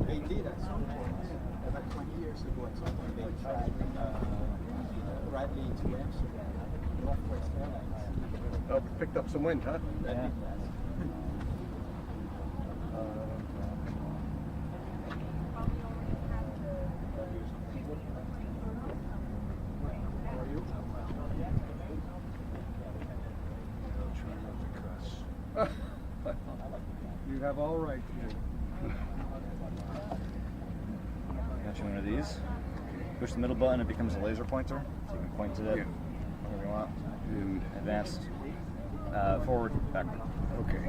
They did at some point, about 20 years ago at some point, they tried rightly into Amsterdam, Northwest Airlines. Oh, picked up some wind, huh? Yeah. You have all right here. Got you one of these. Push the middle button, it becomes a laser pointer, so you can point to it wherever you want. And Advanced, forward, backward. okay,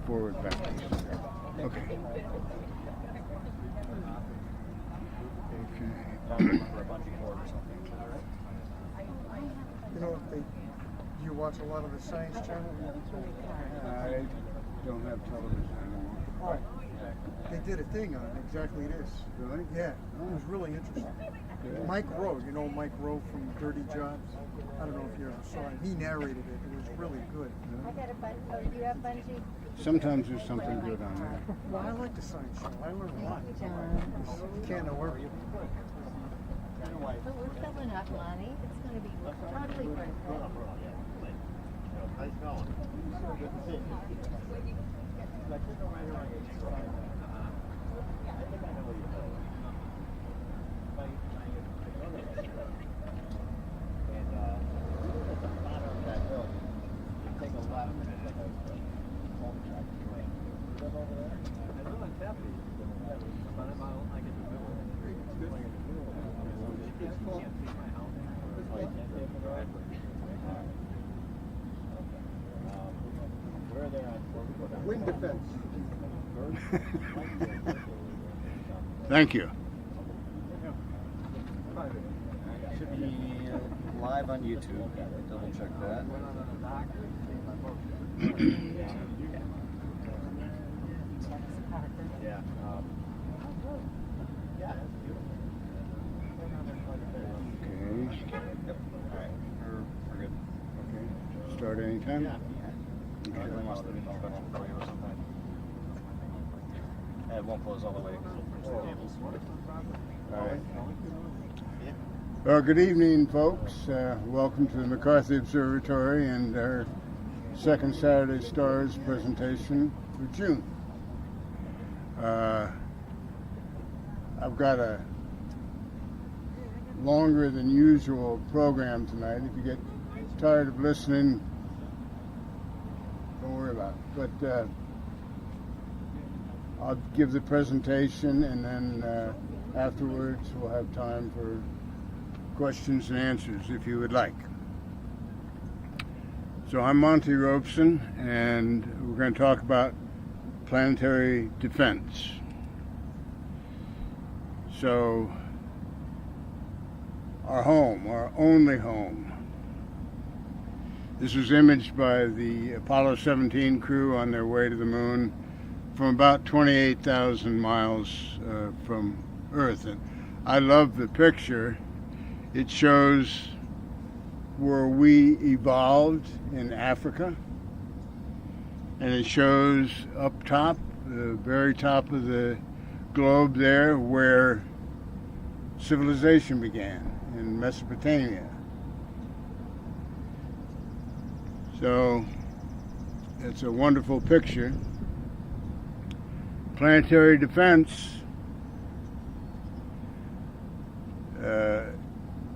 forward, backward. Okay. Okay. For a bungee cord or something. You know, do you watch a lot of the Science Channel? I don't have television anymore. Oh, they did a thing on exactly this. Really? Yeah, it was really interesting. Mike Rowe, you know Mike Rowe from Dirty Jobs? I don't know if you ever saw him. He narrated it. It was really good. I got a bunch. Oh, do you have bungee? Sometimes there's something good on there. Well, I like the Science Channel. I learned a lot. Thank you, John. You can't know everything. But we're filling up, Lonnie. It's going to be totally worth it. Wind defense. Thank you. Should be live on YouTube. Double check that. Yeah. Okay. Yep. All right. We're good. Okay. Start anytime? Really wants to do an inspection for you or something. And it won't close all the way because it'll push the cables. All right. Well, good evening, folks. Welcome to the McCarthy Observatory and our second Saturday Stars presentation for June. I've got a longer than usual program tonight. If you get tired of listening, don't worry about it. But I'll give the presentation, and then afterwards we'll have time for questions and answers if you would like. So I'm Monty Robson, and we're going to talk about planetary defense. So our home, our only home. This was imaged by the Apollo 17 crew on their way to the moon from about 28,000 miles from Earth. And I love the picture. It shows where we evolved in Africa, and it shows up top, the very top of the globe there, where civilization began in Mesopotamia. So it's a wonderful picture. Planetary defense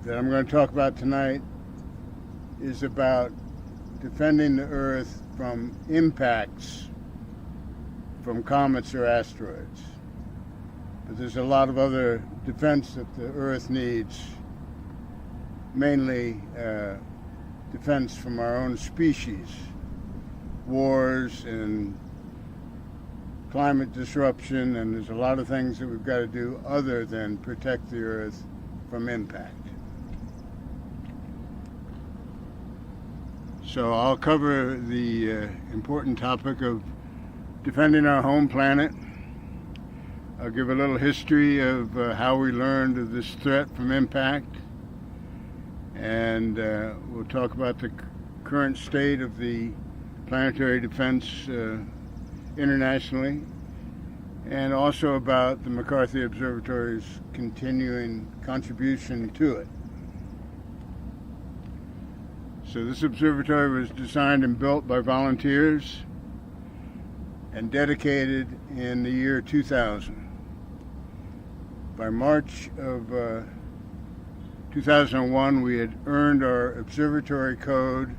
that I'm going to talk about tonight is about defending the Earth from impacts from comets or asteroids. But there's a lot of other defense that the Earth needs, mainly defense from our own species, wars and climate disruption, and there's a lot of things that we've got to do other than protect the Earth from impact. So I'll cover the important topic of defending our home planet. I'll give a little history of how we learned of this threat from impact, and we'll talk about the current state of the planetary defense internationally, and also about the McCarthy Observatory's continuing contribution to it. So this observatory was designed and built by volunteers and dedicated in the year 2000. By March of 2001, we had earned our observatory code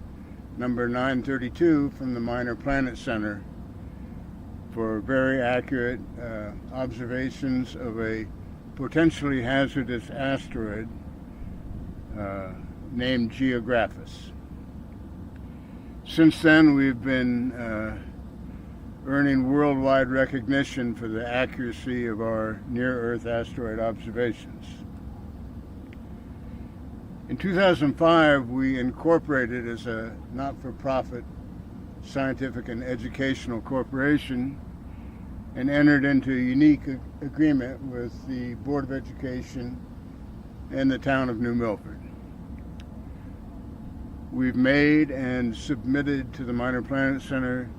number 932 from the Minor Planet Center for very accurate observations of a potentially hazardous asteroid named Geographus. Since then, we've been earning worldwide recognition for the accuracy of our near-Earth asteroid observations. In 2005, we incorporated as a not-for-profit scientific and educational corporation and entered into a unique agreement with the Board of Education and the town of New Milford. We've made and submitted to the Minor Planet Center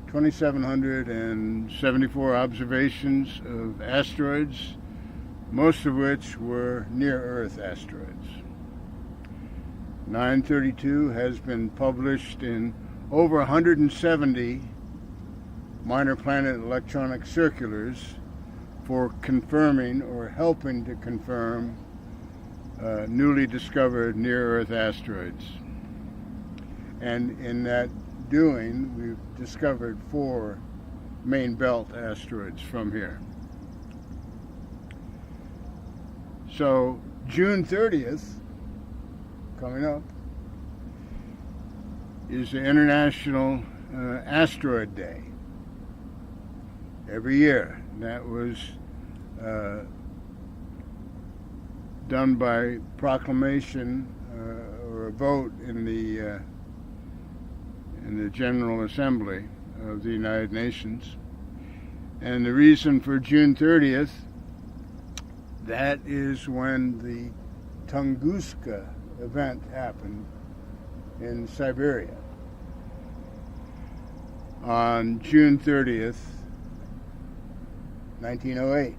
2,774 observations of asteroids, most of which were near-Earth asteroids. 932 has been published in over 170 minor planet electronic circulars for confirming or helping to confirm newly discovered near-Earth asteroids. And in that doing, we've discovered 4 main belt asteroids from here. So June 30th, coming up, is the International Asteroid Day every year. And that was done by proclamation or a vote in the General Assembly of the United Nations. And the reason for June 30th, that is when the Tunguska event happened in Siberia. On June 30th, 1908.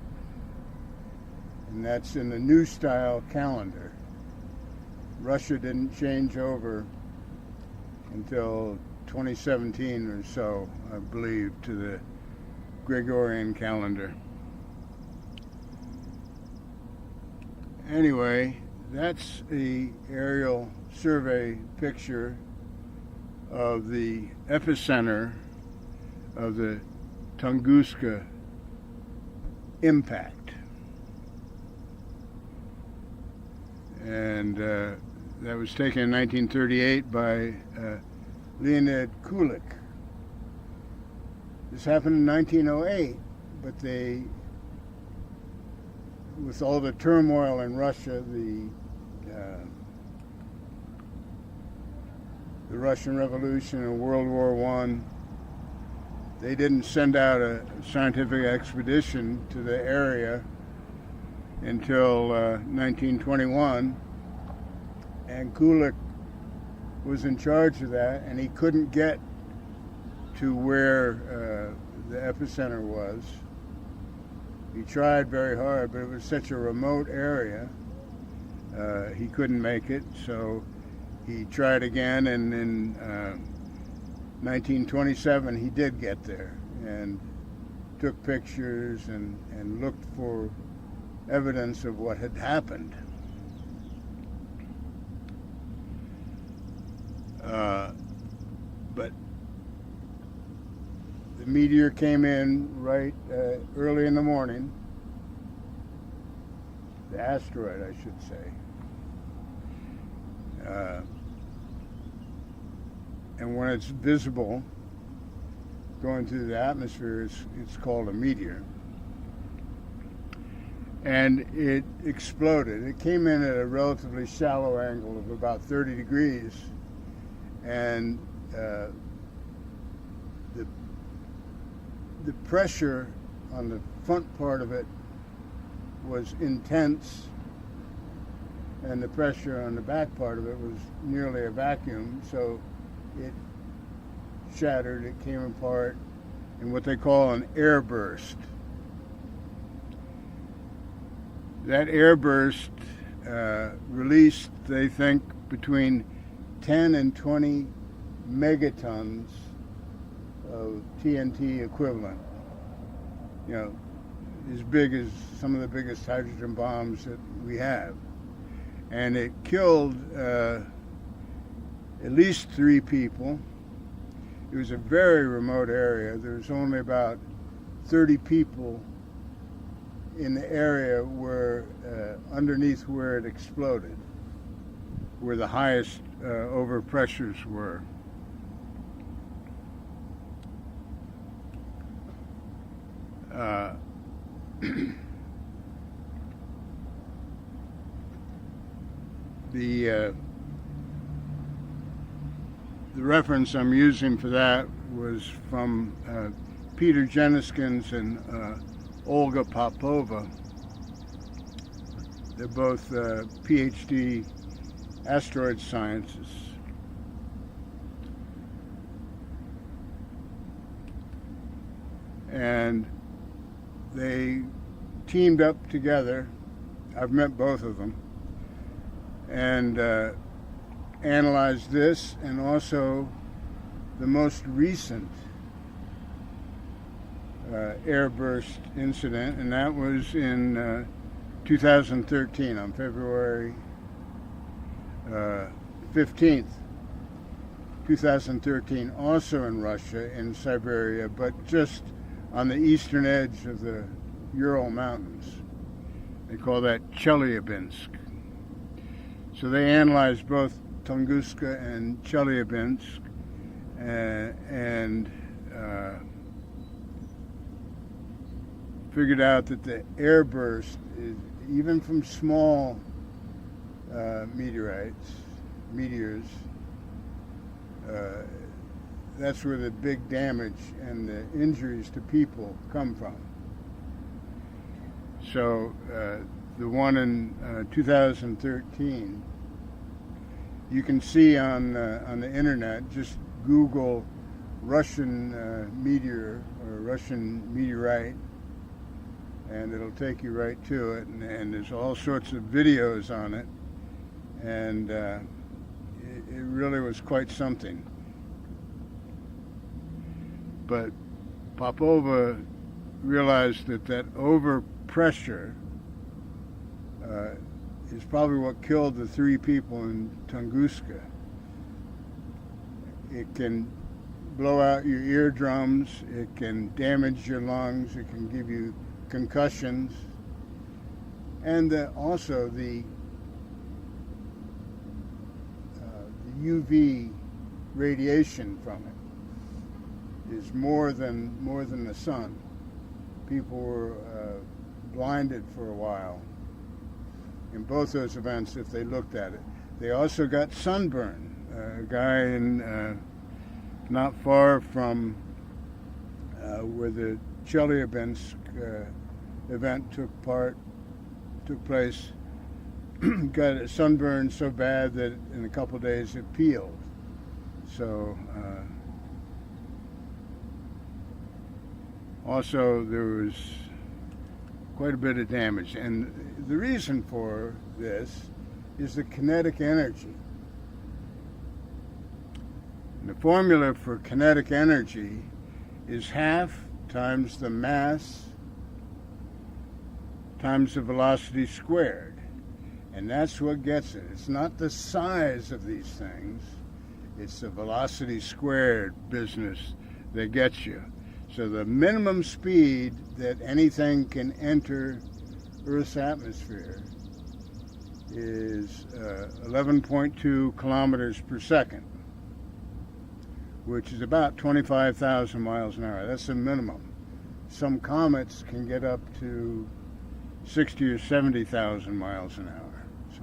And that's in the new style calendar. Russia didn't change over until 2017 or so, I believe, to the Gregorian calendar. Anyway, that's the aerial survey picture of the epicenter of the Tunguska impact. And that was taken in 1938 by Leonid Kulik. This happened in 1908, but with all the turmoil in Russia, the Russian Revolution and World War I, they didn't send out a scientific expedition to the area until 1921, and Kulik was in charge of that, and he couldn't get to where the epicenter was. He tried very hard, but it was such a remote area, he couldn't make it, so he tried again, and in 1927 he did get there and took pictures and looked for evidence of what had happened. But the meteor came in right early in the morning. The asteroid, I should say. And when it's visible going through the atmosphere, it's called a meteor. And it exploded. It came in at a relatively shallow angle of about 30 degrees. And the pressure on the front part of it was intense, and the pressure on the back part of it was nearly a vacuum, so it shattered. It came apart in what they call an airburst. That airburst released, they think, between 10 and 20 megatons of TNT equivalent. You know, as big as some of the biggest hydrogen bombs that we have. And it killed at least 3 people. It was a very remote area. There was only about 30 people in the area where, underneath where it exploded, where the highest overpressures were. The reference I'm using for that was from Peter Jeniskins and Olga Popova. They're both PhD asteroid scientists. And they teamed up together. I've met both of them. And analyzed this and also the most recent airburst incident, and that was in 2013 on February 15th, 2013, also in Russia, in Siberia, but just on the eastern edge of the Ural Mountains. They call that Chelyabinsk. So they analyzed both Tunguska and Chelyabinsk, and figured out that the airburst is, even from small meteors, that's where the big damage and the injuries to people come from. So the one in 2013, you can see on the internet, just Google Russian meteor or Russian meteorite, and it'll take you right to it, and there's all sorts of videos on it, and it really was quite something. But Popova realized that overpressure is probably what killed the 3 people in Tunguska. It can blow out your eardrums, it can damage your lungs, it can give you concussions, and also the UV radiation from it is more than the sun. People were blinded for a while in both those events if they looked at it. They also got sunburn. A guy in not far from where the Chelyabinsk event took place got a sunburn so bad that in a couple of days it peeled. So also there was quite a bit of damage, and the reason for this is the kinetic energy. And the formula for kinetic energy is half times the mass times the velocity squared. And that's what gets it. It's not the size of these things, it's the velocity squared business that gets you. So the minimum speed that anything can enter Earth's atmosphere is 11.2 kilometers per second, which is about 25,000 miles an hour. That's the minimum. Some comets can get up to 60 or 70,000 miles an hour. So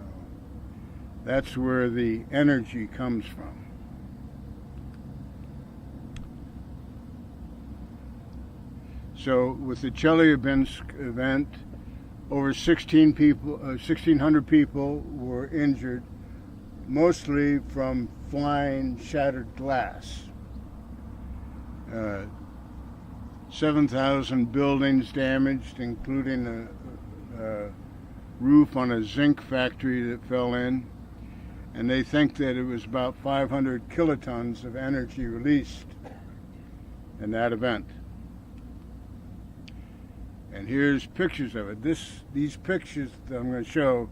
that's where the energy comes from. So with the Chelyabinsk event, over 1,600 people were injured, mostly from flying shattered glass. 7,000 buildings damaged, including a roof on a zinc factory that fell in. And they think that it was about 500 kilotons of energy released in that event. And here's pictures of it. These pictures that I'm going to show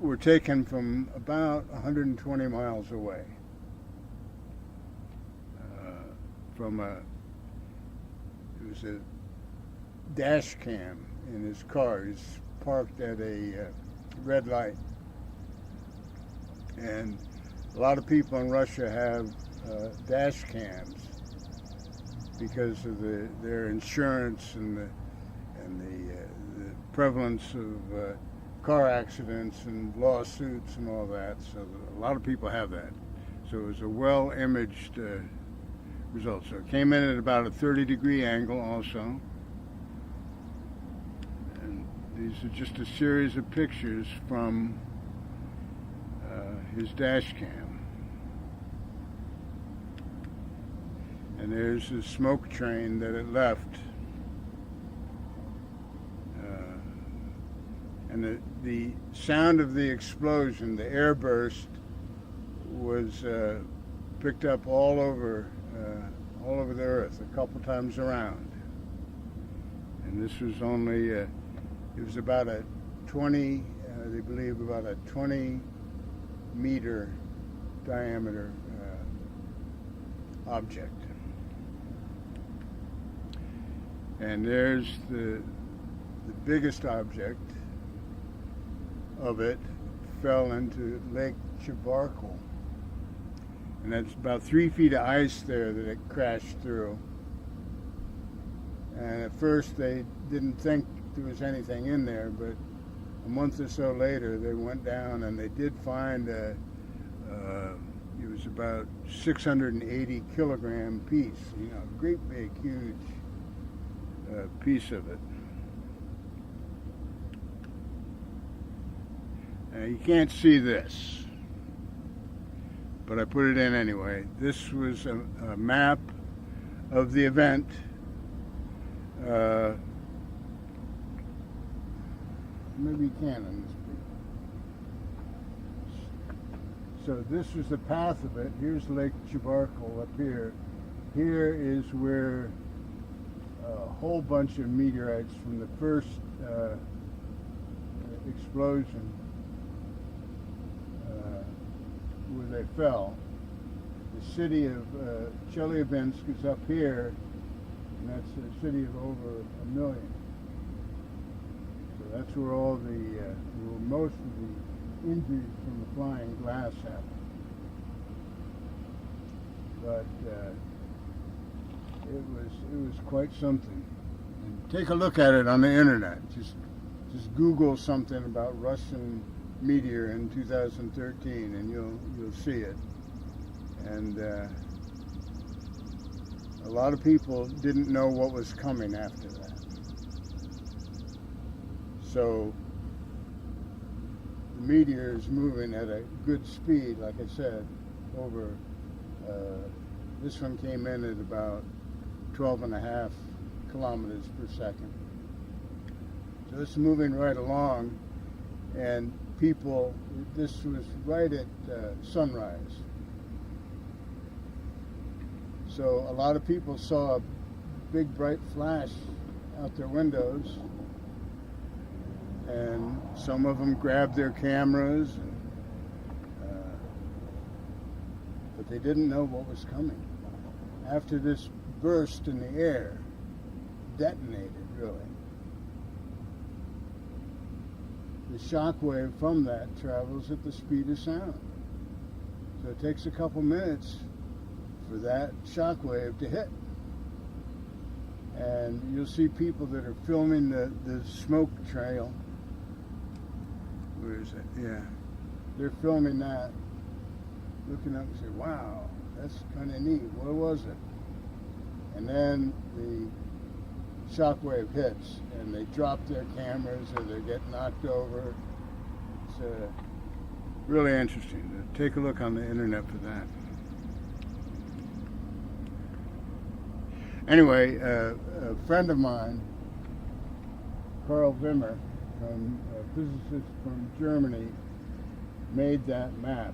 were taken from about 120 miles away. It was a dash cam in his car. He's parked at a red light. And a lot of people in Russia have dash cams because of their insurance and the prevalence of car accidents and lawsuits and all that. So a lot of people have that. So it was a well-imaged result. So it came in at about a 30-degree angle also. And these are just a series of pictures from his dash cam. And there's the smoke train that it left. And the sound of the explosion, the air burst, was picked up all over the earth, a couple times around. And this was only, it was about a 20, they believe about a 20-meter diameter object. And there's the biggest object of it fell into Lake Chabarkal. And that's about 3 feet of ice there that it crashed through. And at first they didn't think there was anything in there, but a month or so later they went down and they did find it was about 680 kilogram piece, a great big, huge piece of it. You can't see this, but I put it in anyway. This was a map of the event. Maybe you can on this picture. So this was the path of it. Here's Lake Chabarkal up here. Here is where a whole bunch of meteorites from the first explosion where they fell. The city of Chelyabinsk is up here, and that's a city of over 1 million. So that's where all where most of the injuries from the flying glass happened. But it was quite something. And take a look at it on the internet. Just Google something about Russian meteor in 2013, and you'll see it. And a lot of people didn't know what was coming after that. So the meteor is moving at a good speed, like I said, over. This one came in at about 12.5 kilometers per second. So it's moving right along, and people, this was right at sunrise. So a lot of people saw a big bright flash out their windows, and some of them grabbed their cameras, but they didn't know what was coming. After this burst in the air, detonated really, the shock wave from that travels at the speed of sound. So it takes a couple minutes for that shock wave to hit. And you'll see people that are filming the smoke trail. Where is it? Yeah. They're filming that, looking up and say, wow, that's kind of neat. What was it? And then the shock wave hits, and they drop their cameras or they get knocked over. It's really interesting. Take a look on the internet for that. Anyway, a friend of mine, Carl Wimmer, a physicist from Germany, made that map.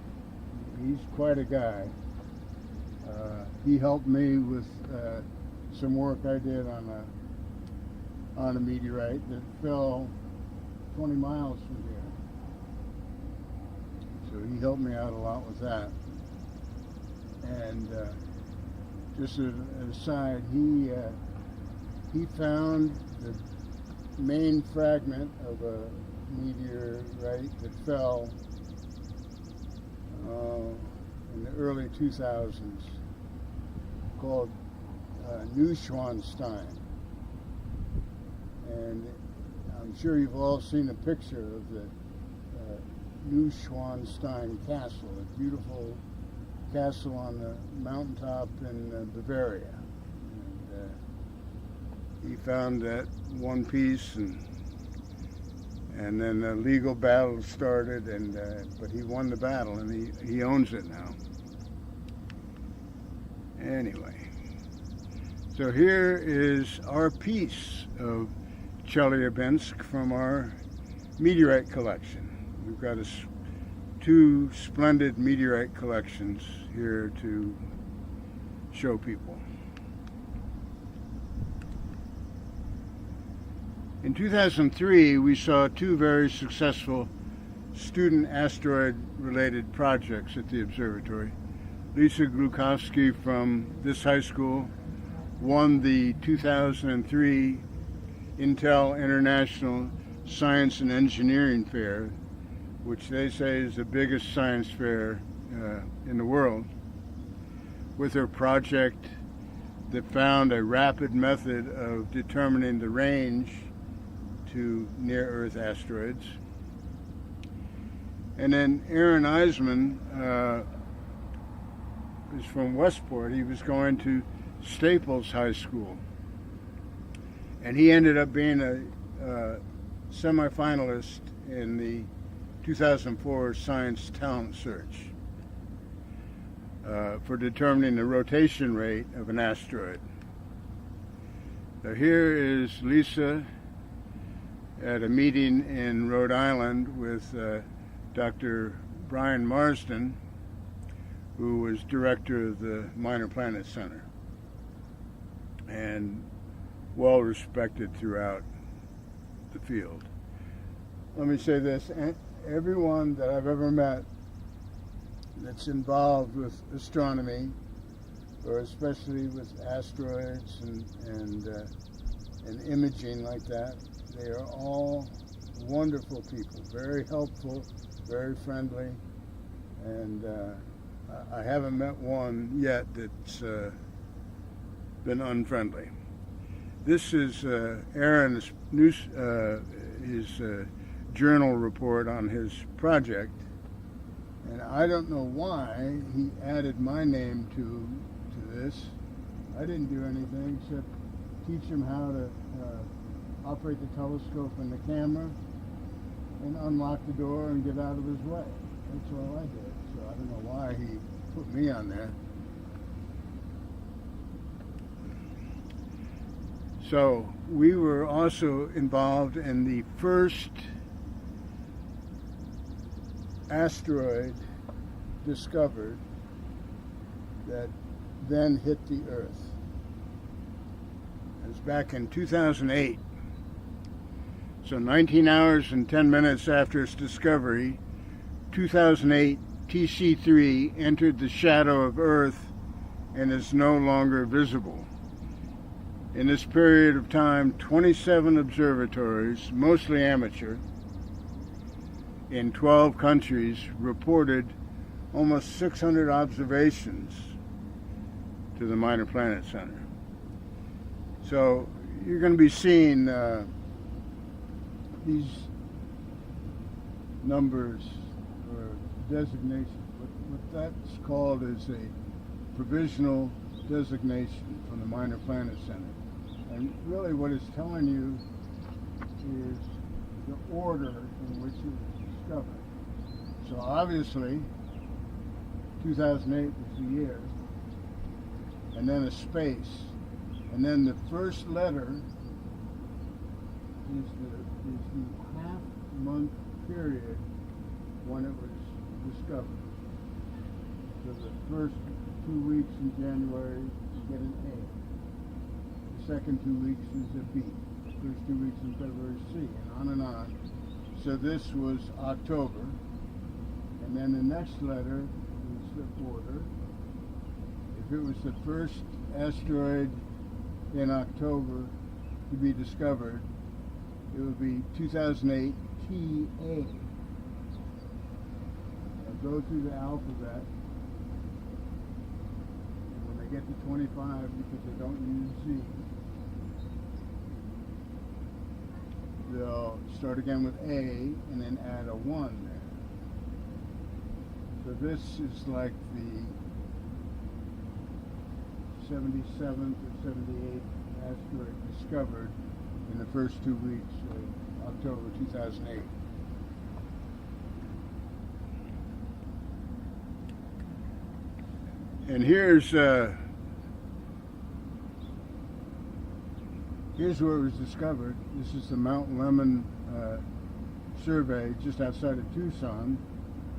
He's quite a guy. He helped me with some work I did on a meteorite that fell 20 miles from here. So he helped me out a lot with that. And just as an aside, he found the main fragment of a meteorite that fell in the early 2000s, called Neuschwanstein. And I'm sure you've all seen a picture of the Neuschwanstein Castle, a beautiful castle on the mountaintop in Bavaria. And he found that one piece, and then a legal battle started, but he won the battle, and he owns it now. Anyway, so here is our piece of Chelyabinsk from our meteorite collection. We've got two splendid meteorite collections here to show people. In 2003, we saw two very successful student asteroid-related projects at the observatory. Lisa Glukowski from this high school won the 2003 Intel International Science and Engineering Fair, which they say is the biggest science fair in the world, with her project that found a rapid method of determining the range to near-Earth asteroids. And then Aaron Eisman is from Westport. He was going to Staples High School, and he ended up being a semifinalist in the 2004 Science Talent Search for determining the rotation rate of an asteroid. So here is Lisa at a meeting in Rhode Island with Dr. Brian Marsden, who was director of the Minor Planet Center and well respected throughout the field. Let me say this, everyone that I've ever met that's involved with astronomy, or especially with asteroids and imaging like that, they are all wonderful people, very helpful, very friendly, and I haven't met one yet that's been unfriendly. This is Aaron's his journal report on his project, and I don't know why he added my name to this. I didn't do anything except teach him how to operate the telescope and the camera and unlock the door and get out of his way. That's all I did. So I don't know why he put me on there. So we were also involved in the first asteroid discovered that then hit the Earth. It was back in 2008. So 19 hours and 10 minutes after its discovery, 2008 TC3 entered the shadow of Earth and is no longer visible. In this period of time, 27 observatories, mostly amateur, in 12 countries reported almost 600 observations to the Minor Planet Center. So you're going to be seeing these numbers or designations. What that's called is a provisional designation from the Minor Planet Center. And really what it's telling you is the order in which it was discovered. So obviously, 2008 was the year, and then a space, And then the first letter is the half-month period when it was discovered. So the first 2 weeks in January, you get an A. The second 2 weeks is a B. The first 2 weeks in February, C, and on and on. So this was October. And then the next letter is the order. If it was the first asteroid in October to be discovered, it would be 2008 TA. Now go through the alphabet. And when they get to 25, because they don't use Z, they'll start again with A and then add a 1 there. So this is like the 77th or 78th asteroid discovered in the first 2 weeks of October 2008. And here's where it was discovered. This is the Mount Lemmon survey just outside of Tucson,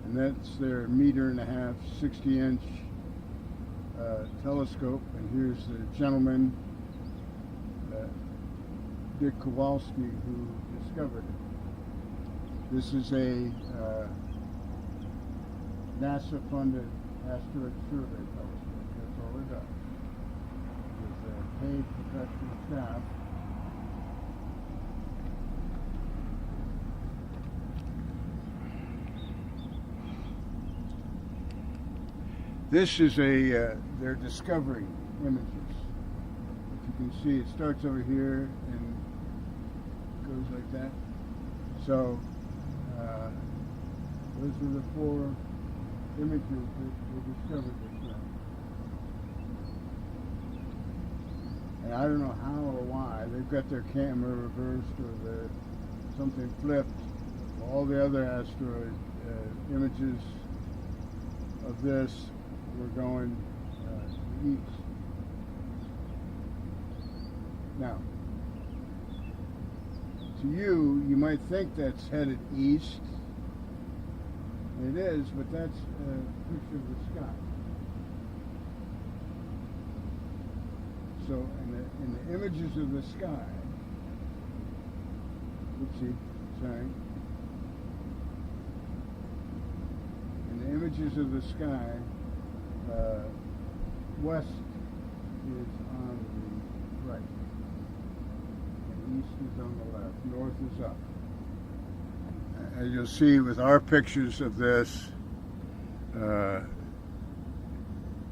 and that's their 1.5-meter, 60-inch telescope. And here's the gentleman, Dick Kowalski, who discovered it. This is a NASA-funded asteroid survey telescope. That's all it does. With paid professional staff. This is their discovery images. If you can see, it starts over here and goes like that. So those are the 4 images that they discovered this thing. And I don't know how or why. They've got their camera reversed or something flipped. All the other asteroid images of this were going east. Now, to you might think that's headed east. It is, but that's a picture of the sky. So, in the images of the sky, oopsie, sorry. In the images of the sky, west is on the right, and east is on the left, north is up. As you'll see with our pictures of this,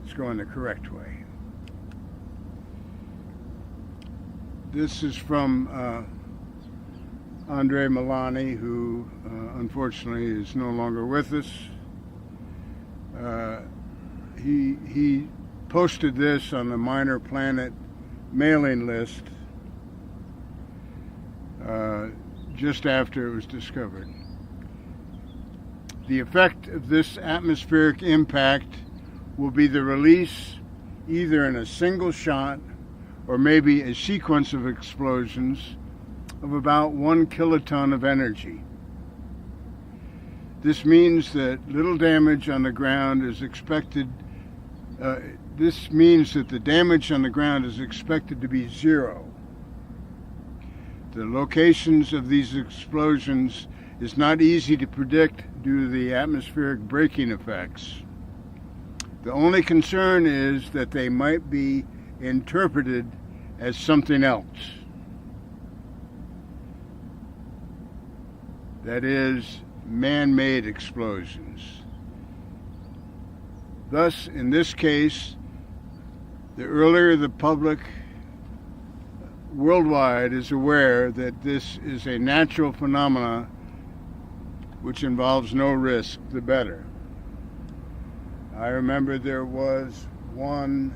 it's going the correct way. This is from Andre Milani, who unfortunately is no longer with us. He posted this on the Minor Planet mailing list just after it was discovered. The effect of this atmospheric impact will be the release, either in a single shot or maybe a sequence of explosions, of about 1 kiloton of energy. This means that little damage on the ground is expected. This means that the damage on the ground is expected to be 0. The locations of these explosions is not easy to predict due to the atmospheric braking effects. The only concern is that they might be interpreted as something else. That is, man-made explosions. Thus, in this case, the earlier the public worldwide is aware that this is a natural phenomena which involves no risk, the better. I remember there was one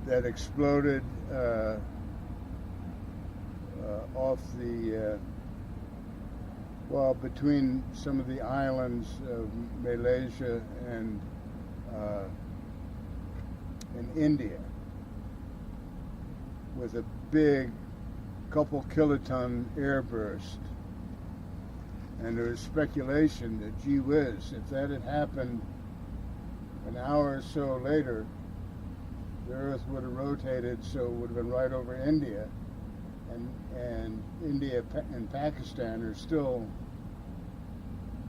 that exploded off the between some of the islands of Malaysia and in India. with a big couple kiloton airburst. And there was speculation that, gee whiz, if that had happened an hour or so later, the Earth would have rotated, so it would have been right over India. And India and Pakistan are still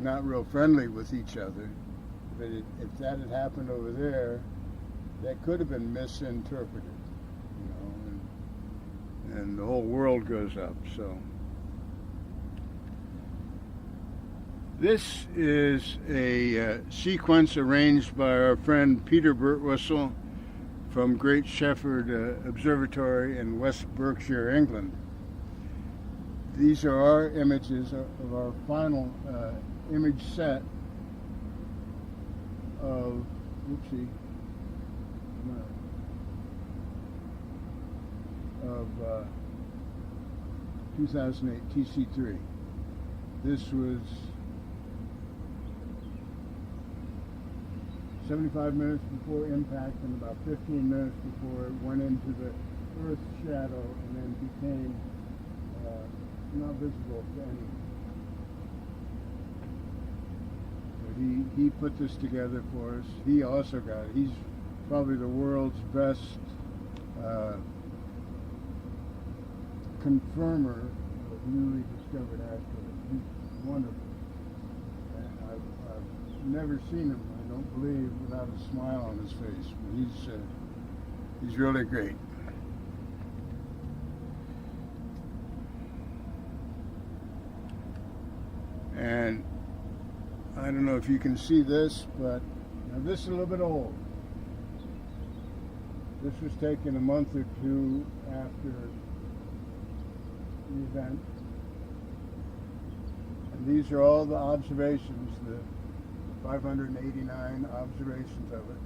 not real friendly with each other. But if that had happened over there, that could have been misinterpreted, you know, and the whole world goes up. So this is a sequence arranged by our friend Peter Birtwistle from Great Shefford Observatory in West Berkshire, England. These are our images of our final image set of, 2008 TC3. This was 75 minutes before impact and about 15 minutes before it went into the Earth's shadow and then became not visible to anyone. But he put this together for us. He also got it. He's probably the world's best confirmer of newly discovered asteroids. He's wonderful. And I've never seen him, I don't believe, without a smile on his face. But he's really great. And I don't know if you can see this, but now this is a little bit old. This was taken a month or two after the event. And these are all the observations, the 589 observations of it.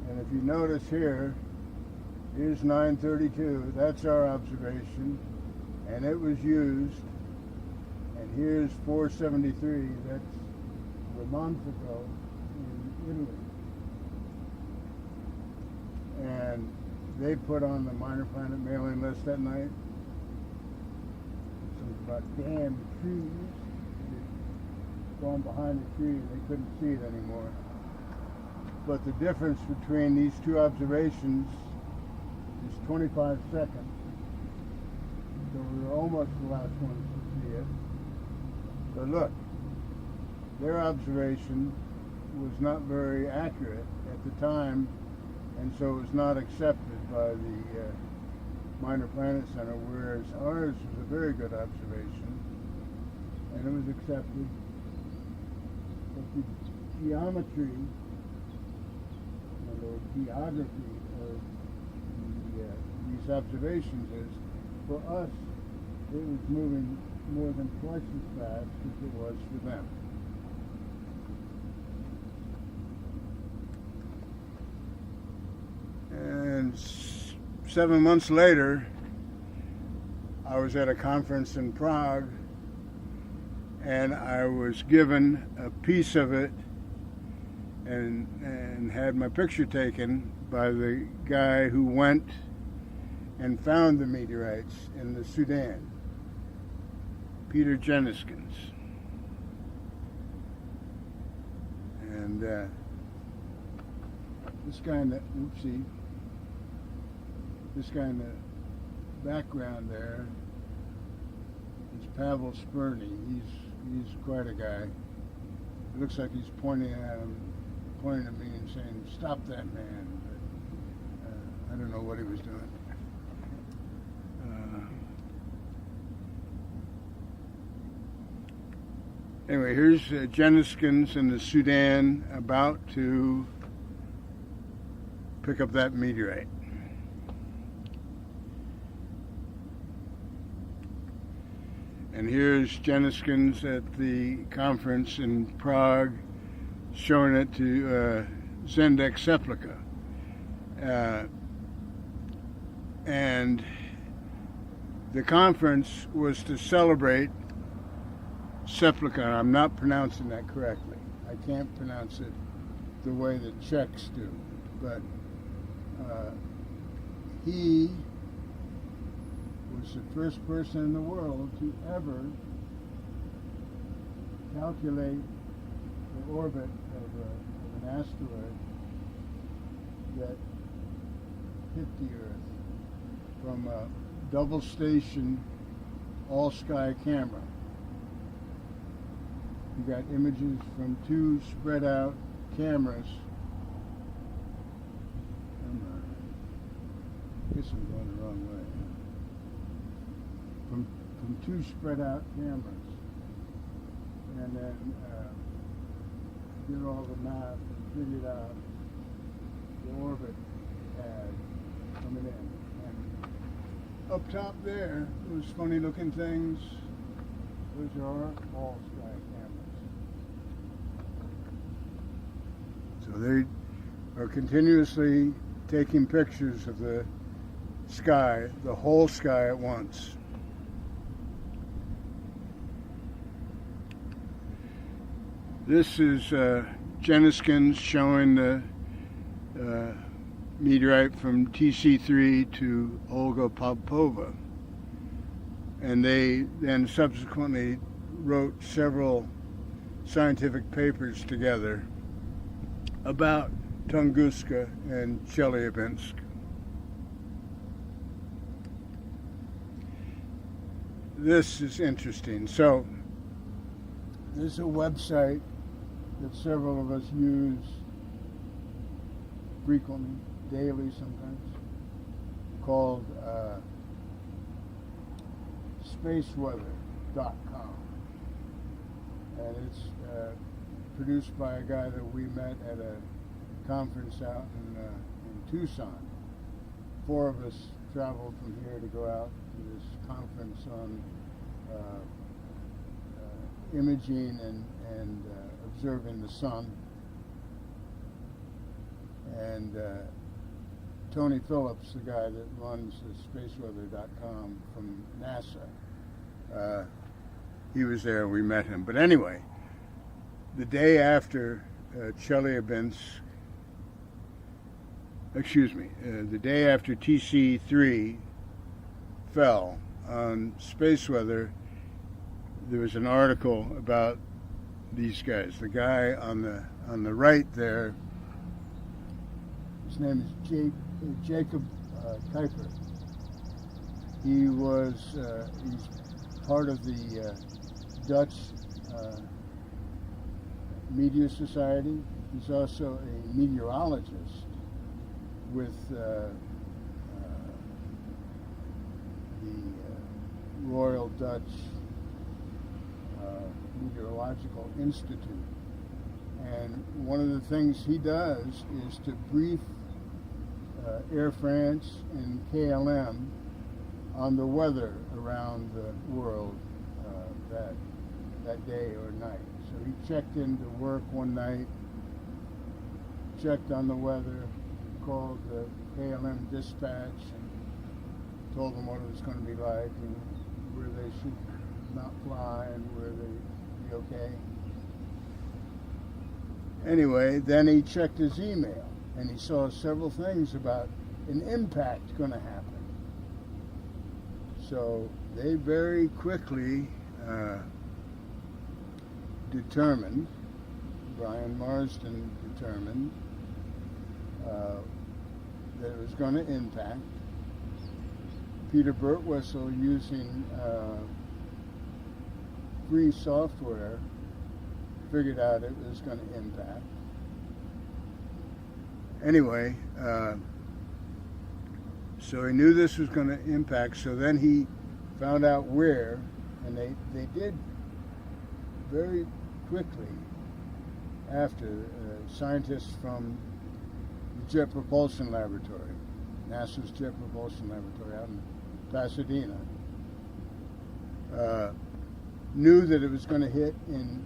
And if you notice here, here's 932, that's our observation, and it was used. And here's 473, that's a month ago in Italy. And they put on the Minor Planet mailing list that night something about damn trees. They'd gone behind the tree and they couldn't see it anymore. But the difference between these two observations is 25 seconds. So we were almost the last ones to see it. But look, their observation was not very accurate at the time, and so it was not accepted by the Minor Planet Center, whereas ours was a very good observation, and it was accepted. But the geometry or geography of these observations is, for us, it was moving more than twice as fast as it was for them. And 7 months later, I was at a conference in Prague, and I was given a piece of it and had my picture taken by the guy who went and found the meteorites in the Sudan, Peter Jeniskins. And this guy in the, this guy in the background there is Pavel Spurny. He's quite a guy. It looks like he's pointing at me and saying, "Stop that man." But I don't know what he was doing. Anyway, here's Jeniskins in the Sudan about to pick up that meteorite. And here's Jeniskins at the conference in Prague showing it to Zendek Seplica. And the conference was to celebrate Seplica. I'm not pronouncing that correctly. I can't pronounce it the way the Czechs do. But he was the first person in the world to ever calculate the orbit of an asteroid that hit the Earth from a double station all-sky camera. You got images from two spread out cameras. I guess I'm going the wrong way. From two spread out cameras. And then did all the math and figured out the orbit had coming in. And up top there, those funny looking things, those are all sky cameras. So they are continuously taking pictures of the sky, the whole sky at once. This is Jeniskins showing the meteorite from TC3 to Olga Popova. And they then subsequently wrote several scientific papers together about Tunguska and Chelyabinsk. This is interesting. So, there's a website that several of us use frequently, daily sometimes, called spaceweather.com. And it's produced by a guy that we met at a conference out in Tucson. 4 of us traveled from here to go out to this conference on imaging and observing the sun. And Tony Phillips, the guy that runs the spaceweather.com from NASA, he was there, we met him. But anyway, the day after Chelyabinsk, the day after TC3 fell on Space Weather, there was an article about these guys. The guy on the right there, his name is Jacob Kuiper. He's part of the Dutch Meteor Society. He's also a meteorologist with the Royal Dutch Meteorological Institute. And one of the things he does is to brief Air France and KLM on the weather around the world that day or night. So he checked into work one night, checked on the weather, called the KLM dispatch and told them what it was going to be like and where they should not fly and where they'd be okay. Anyway, then he checked his email and he saw several things about an impact going to happen. So they very quickly determined, Brian Marsden determined, that it was going to impact. Peter Birtwistle, using free software, figured out it was going to impact. Anyway, so he knew this was going to impact, so then he found out where, and they did very quickly after, scientists from the Jet Propulsion Laboratory, NASA's Jet Propulsion Laboratory out in Pasadena, knew that it was going to hit in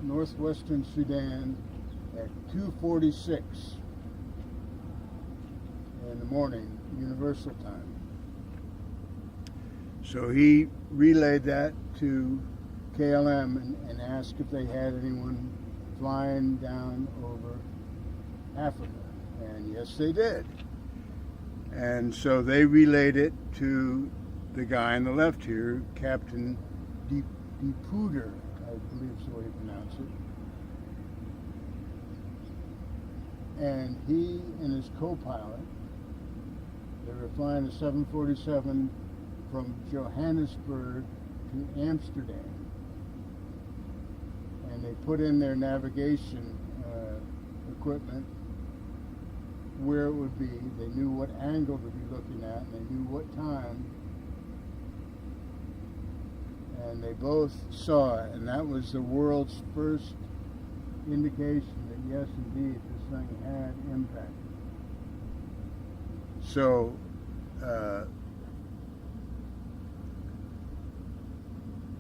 northwestern Sudan at 2:46 in the morning, Universal Time. So he relayed that to KLM and asked if they had anyone flying down over Africa. And yes, they did. And so they relayed it to the guy on the left here, Captain DePooter, I believe is the way you pronounce it. And he and his co-pilot, they were flying a 747 from Johannesburg to Amsterdam. And they put in their navigation equipment where it would be. They knew what angle to be looking at, and they knew what time. And they both saw it, and that was the world's first indication that yes, indeed, this thing had impact. So,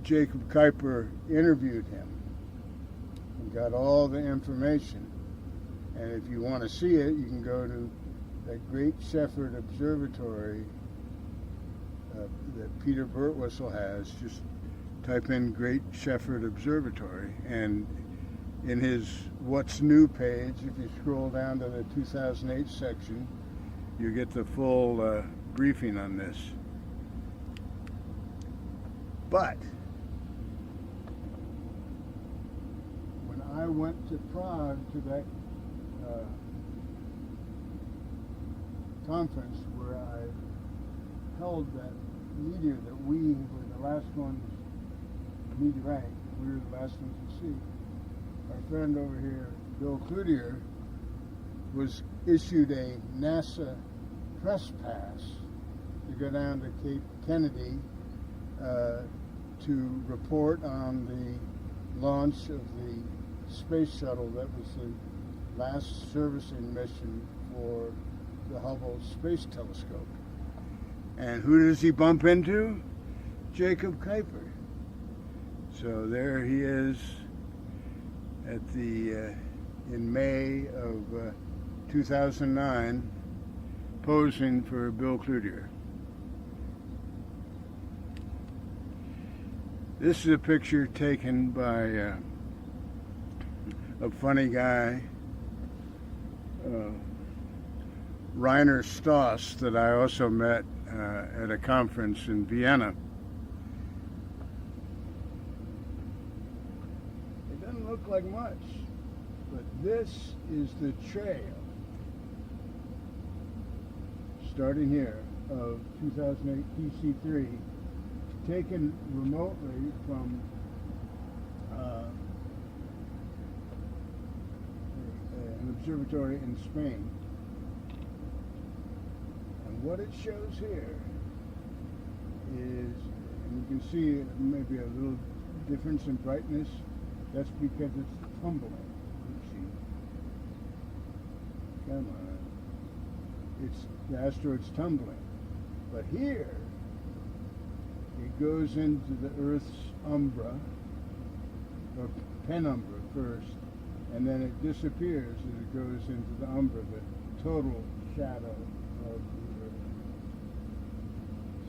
Jacob Kuiper interviewed him and got all the information. And if you want to see it, you can go to that Great Shefford Observatory that Peter Birtwistle has. Just type in Great Shefford Observatory, and in his What's New page, if you scroll down to the 2008 section, you get the full briefing on this. But when I went to Prague to that conference where I held that meteor that we were the last ones, meteorite, we were the last ones to see. Our friend over here, Bill Cloutier, was issued a NASA press pass to go down to Cape Kennedy to report on the launch of the space shuttle that was the last servicing mission for the Hubble Space Telescope. And who does he bump into? Jacob Kuiper. So there he is at the in May of 2009, posing for Bill Cloutier. This is a picture taken by a funny guy, Rainer Stoss, that I also met at a conference in Vienna. It doesn't look like much, but this is the trail, starting here, of 2008 PC3, taken remotely from an observatory in Spain. And what it shows here is, and you can see maybe a little difference in brightness. That's because it's tumbling. Oopsie. Come on. The asteroid's tumbling. But here, it goes into the Earth's umbra, or penumbra first, and then it disappears as it goes into the umbra, the total shadow of the Earth.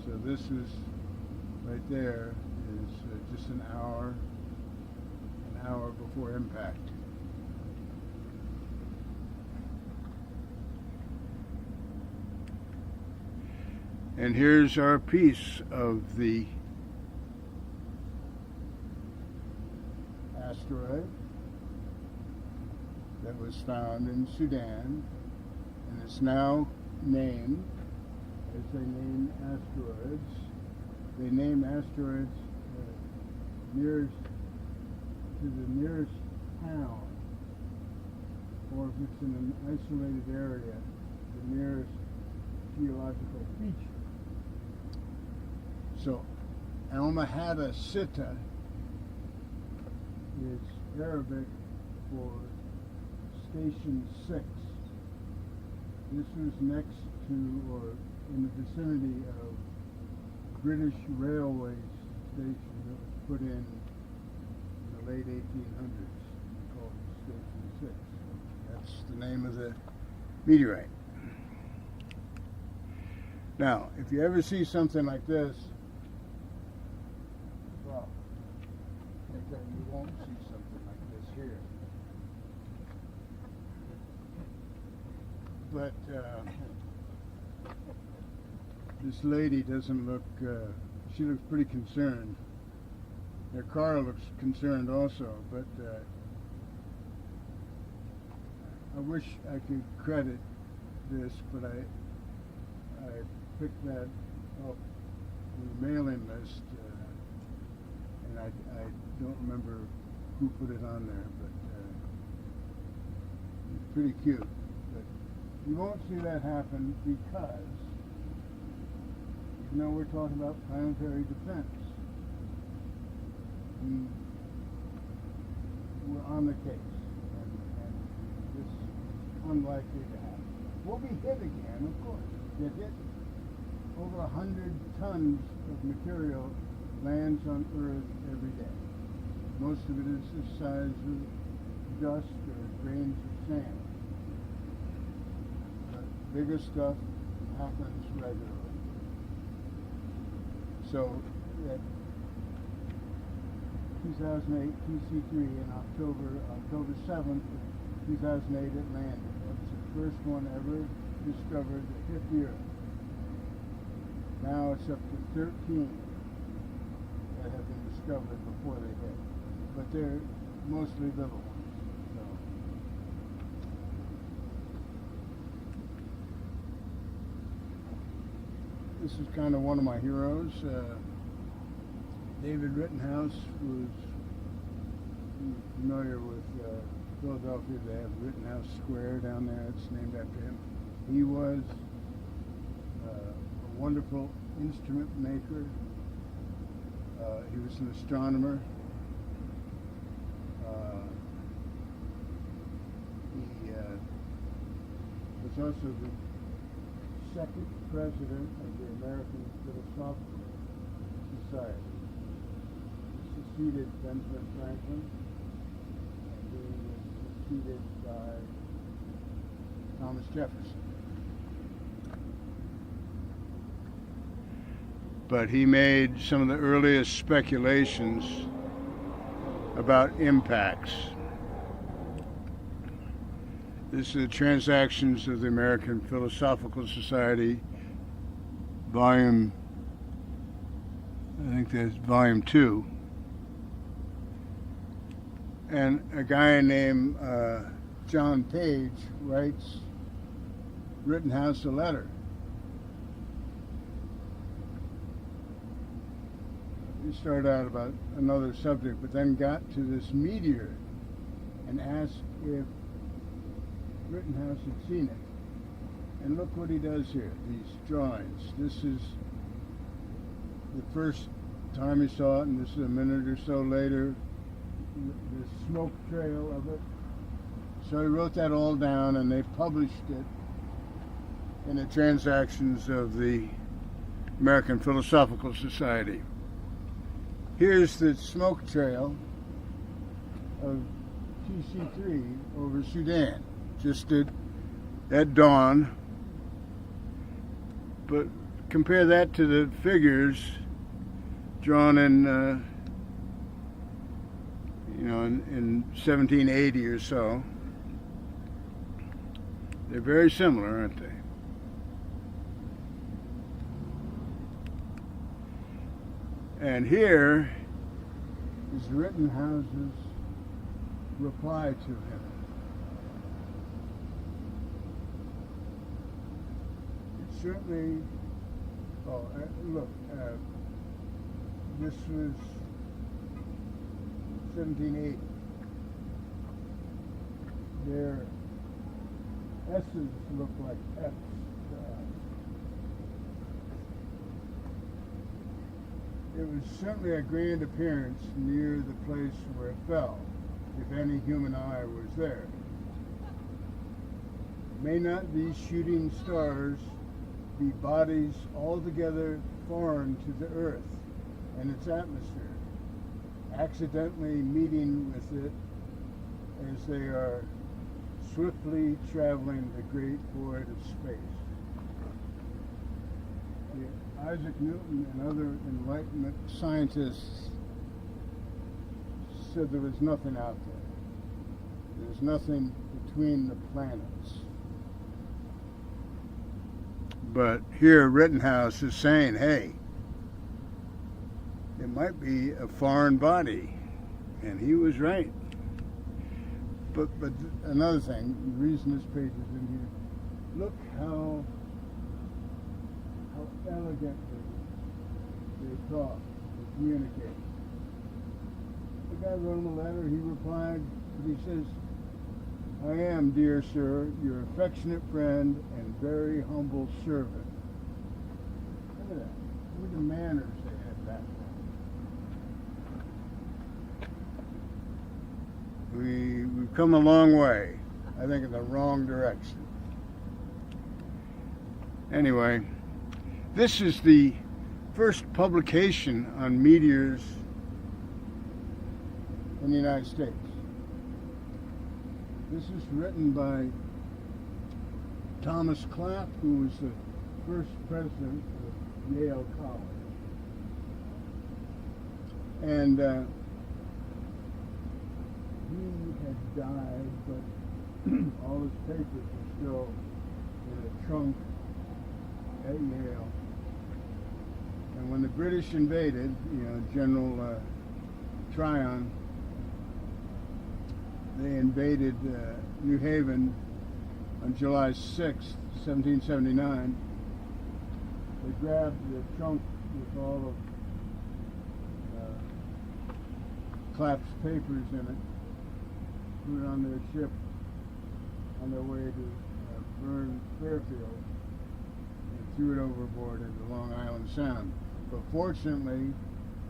So this is, right there, is just an hour before impact. And here's our piece of the asteroid that was found in Sudan, and it's now named, as they name asteroids. They name asteroids nearest to the nearest town, or if it's in an isolated area, the nearest geological feature. So, Almahata Sitta is Arabic for Station 6. This was next to, or in the vicinity of, British Railway station that was put in the late 1800s, called Station 6. That's the name of the meteorite. Now, if you ever see something like this, well, you won't see something like this here. But this lady doesn't look, she looks pretty concerned. Their car looks concerned also, but I wish I could credit this, but I picked that up on the mailing list, and I don't remember who put it on there, but it's pretty cute. But you won't see that happen because, you know, we're talking about planetary defense. We're on the case, and this is unlikely to happen. We'll be hit again, of course. Get hit. Over 100 tons of material lands on Earth every day. Most of it is the size of dust or grains of sand. But bigger stuff happens regularly. So that 2008 PC-3 in October 7th, 2008 it landed. That was the first one ever discovered that hit the Earth. Now it's up to 13 that have been discovered before they hit. But they're mostly little ones. So. This is kind of one of my heroes. David Rittenhouse was familiar with Philadelphia. They have Rittenhouse Square down there. It's named after him. He was a wonderful instrument maker. He was an astronomer. He was also the second president of the American Philosophical Society. He succeeded Benjamin Franklin, and he was succeeded by Thomas Jefferson. But he made some of the earliest speculations about impacts. This is the Transactions of the American Philosophical Society, volume, I think that's volume 2. And a guy named John Page writes Rittenhouse a letter. He started out about another subject, but then got to this meteor and asked if Rittenhouse had seen it. And look what he does here, these drawings. This is the first time he saw it, and this is a minute or so later, the smoke trail of it. So he wrote that all down, and they published it in the Transactions of the American Philosophical Society. Here's the smoke trail of PC-3 over Sudan, just at dawn. But compare that to the figures drawn in, in 1780 or so. They're very similar, aren't they? And here is Rittenhouse's reply to him. It certainly, this was 1780. Their S's look like F's to us. It was certainly a grand appearance near the place where it fell, if any human eye was there. May not these shooting stars be bodies altogether foreign to the Earth and its atmosphere, accidentally meeting with it as they are swiftly traveling the great void of space? Isaac Newton and other Enlightenment scientists said there was nothing out there. There's nothing between the planets. But here Rittenhouse is saying, hey, it might be a foreign body. And he was right. But another thing, the reason this page is in here, look how elegantly they talk, they communicate. The guy wrote him a letter, he replied, but he says, I am, dear sir, your affectionate friend and very humble servant. Look at that. Look at the manners they had back then. We've come a long way, I think in the wrong direction. Anyway, this is the first publication on meteors in the United States. This is written by Thomas Clapp, who was the first president of Yale College. And he had died, but all his papers are still in a trunk at Yale. And when the British invaded, General Tryon, they invaded New Haven on July 6th, 1779. They grabbed the trunk with all of Clapp's papers in it, put it on their ship on their way to burn Fairfield, and threw it overboard into Long Island Sound. But fortunately,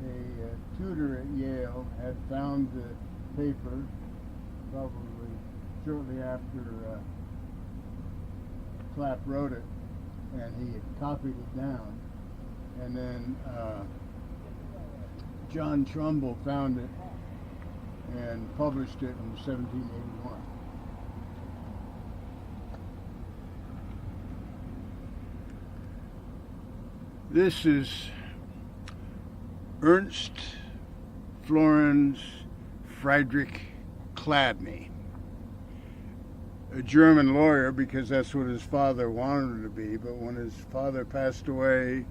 a tutor at Yale had found the paper probably shortly after Clapp wrote it, and he had copied it down. And then John Trumbull found it and published it in 1781. This is Ernst Florenz Friedrich Chladni, a German lawyer, because that's what his father wanted him to be, but when his father passed away,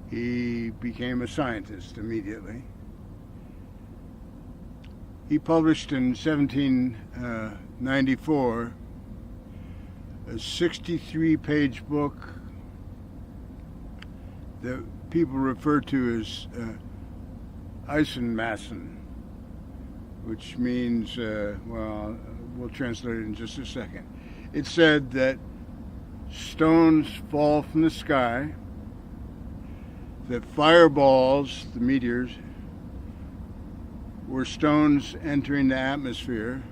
he became a scientist immediately. He published in 1794 a 63-page book that people refer to as Eisenmassen, which means, well, we'll translate it in just a second. It said that stones fall from the sky, that fireballs, the meteors, were stones entering the atmosphere,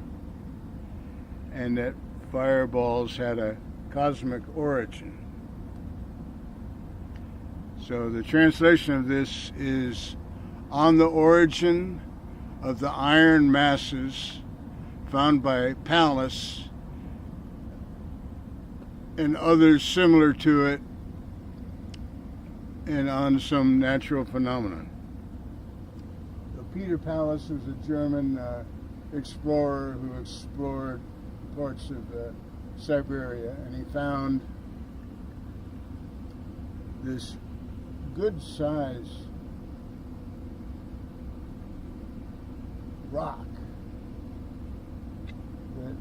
and that fireballs had a cosmic origin. So the translation of this is, on the origin of the iron masses found by Pallas and others similar to it, and on some natural phenomenon. So Peter Pallas was a German explorer who explored parts of Siberia, and he found this good size rock that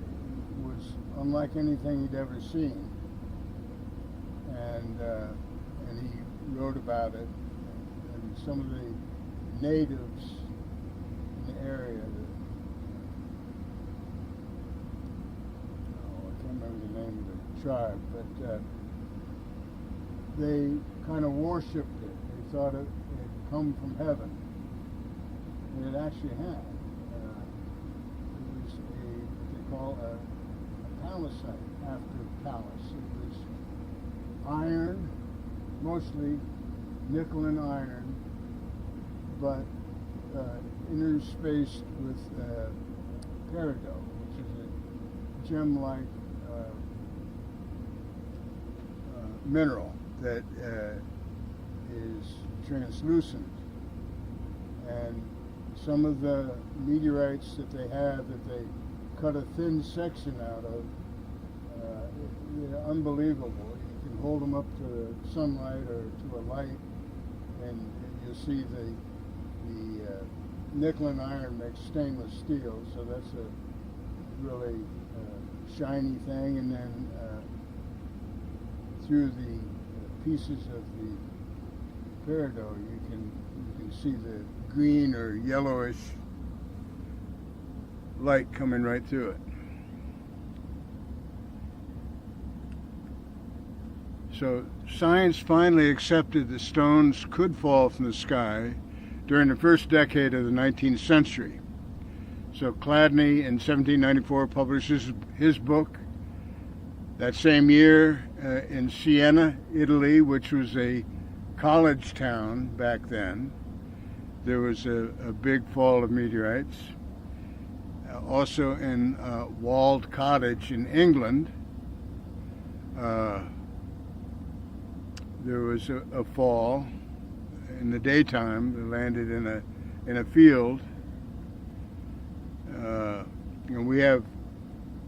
was unlike anything he'd ever seen, and he wrote about it, and some of the natives in the area, I can't remember the name of the tribe, but they kind of worshipped it. They thought it had come from heaven, and it actually had. It was what they call a palisade after Pallas. It was iron, mostly nickel and iron, but interspaced with peridot, which is a gem-like mineral that is translucent. And some of the meteorites that they have, that they cut a thin section out of, they're unbelievable. You can hold them up to sunlight or to a light, and you'll see the nickel and iron makes stainless steel, so that's a really shiny thing. And then through the pieces of the peridot, you can see the green or yellowish light coming right through it. So science finally accepted that stones could fall from the sky during the first decade of the 19th century. So Chladni in 1794 publishes his book. That same year in Siena, Italy, which was a college town back then, there was a big fall of meteorites. Also in Walled Cottage in England, there was a fall in the daytime. It landed in a field. And we have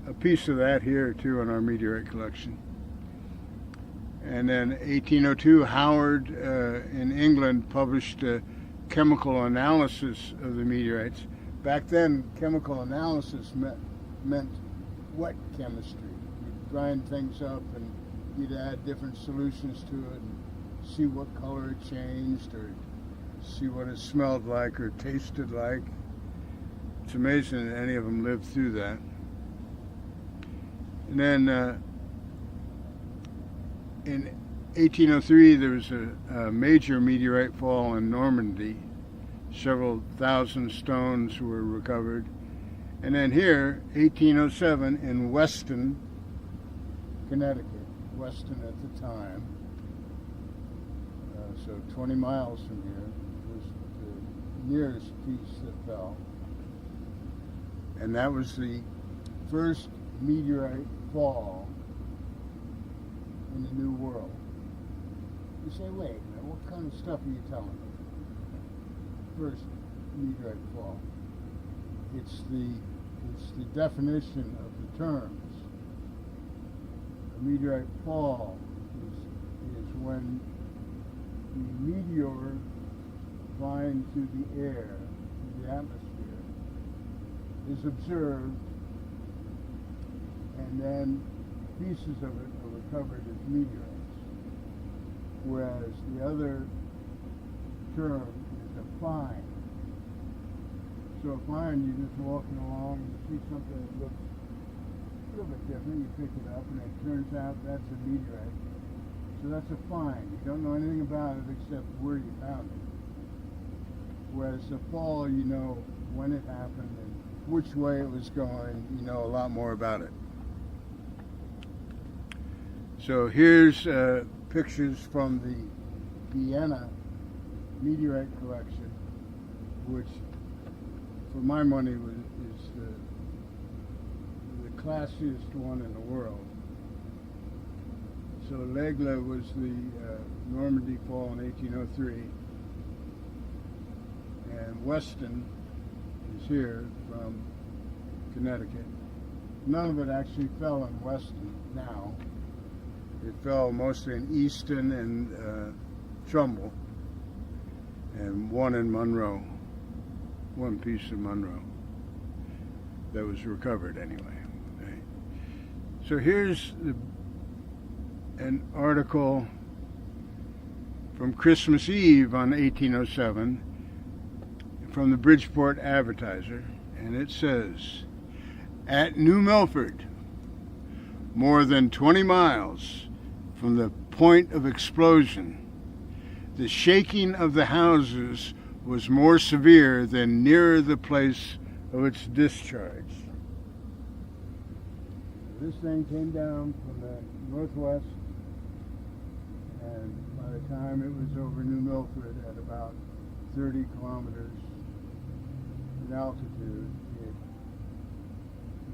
a piece of that here too in our meteorite collection. And then 1802, Howard in England published a chemical analysis of the meteorites. Back then, chemical analysis meant wet chemistry. You'd grind things up and you'd add different solutions to it and see what color it changed or see what it smelled like or tasted like. It's amazing that any of them lived through that. And then in 1803, there was a major meteorite fall in Normandy. Several thousand stones were recovered. And then here, 1807, in Weston, Connecticut. Weston at the time, so 20 miles from here, was the nearest piece that fell. And that was the first meteorite fall in the New World. You say, wait a minute, what kind of stuff are you telling me? First meteorite fall. It's the definition of the terms. A meteorite fall is when the meteor flying through the air, through the atmosphere, is observed, and then pieces of it are recovered as meteorites. Whereas the other term is a find. So a find, you're just walking along and you see something that looks a little bit different, you pick it up and it turns out that's a meteorite. So that's a find. You don't know anything about it except where you found it. Whereas a fall, you know when it happened and which way it was going, you know a lot more about it. So here's pictures from the Vienna meteorite collection, which for my money is the classiest one in the world. So L'Aigle was the Normandy fall in 1803, and Weston is here from Connecticut. None of it actually fell in Weston now. It fell mostly in Easton and Trumbull, and one in Monroe, one piece of Monroe that was recovered anyway. Right? So here's an article from Christmas Eve on 1807 from the Bridgeport Advertiser, and it says, at New Milford, more than 20 miles from the point of explosion, the shaking of the houses was more severe than nearer the place of its discharge. This thing came down from the northwest, and by the time it was over New Milford at about 30 kilometers in altitude, it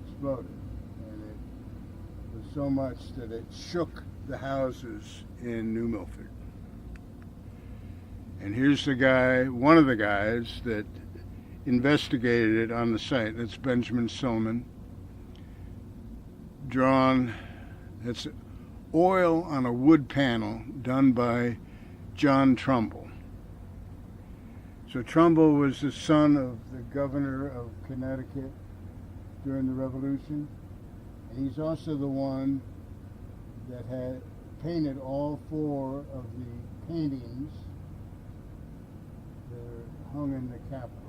exploded. And it was so much that it shook the houses in New Milford. And here's the guy, one of the guys that investigated it on the site. That's Benjamin Silliman. Drawn, that's oil on a wood panel done by John Trumbull. So Trumbull was the son of the governor of Connecticut during the Revolution. And he's also the one that had painted all 4 of the paintings that are hung in the Capitol.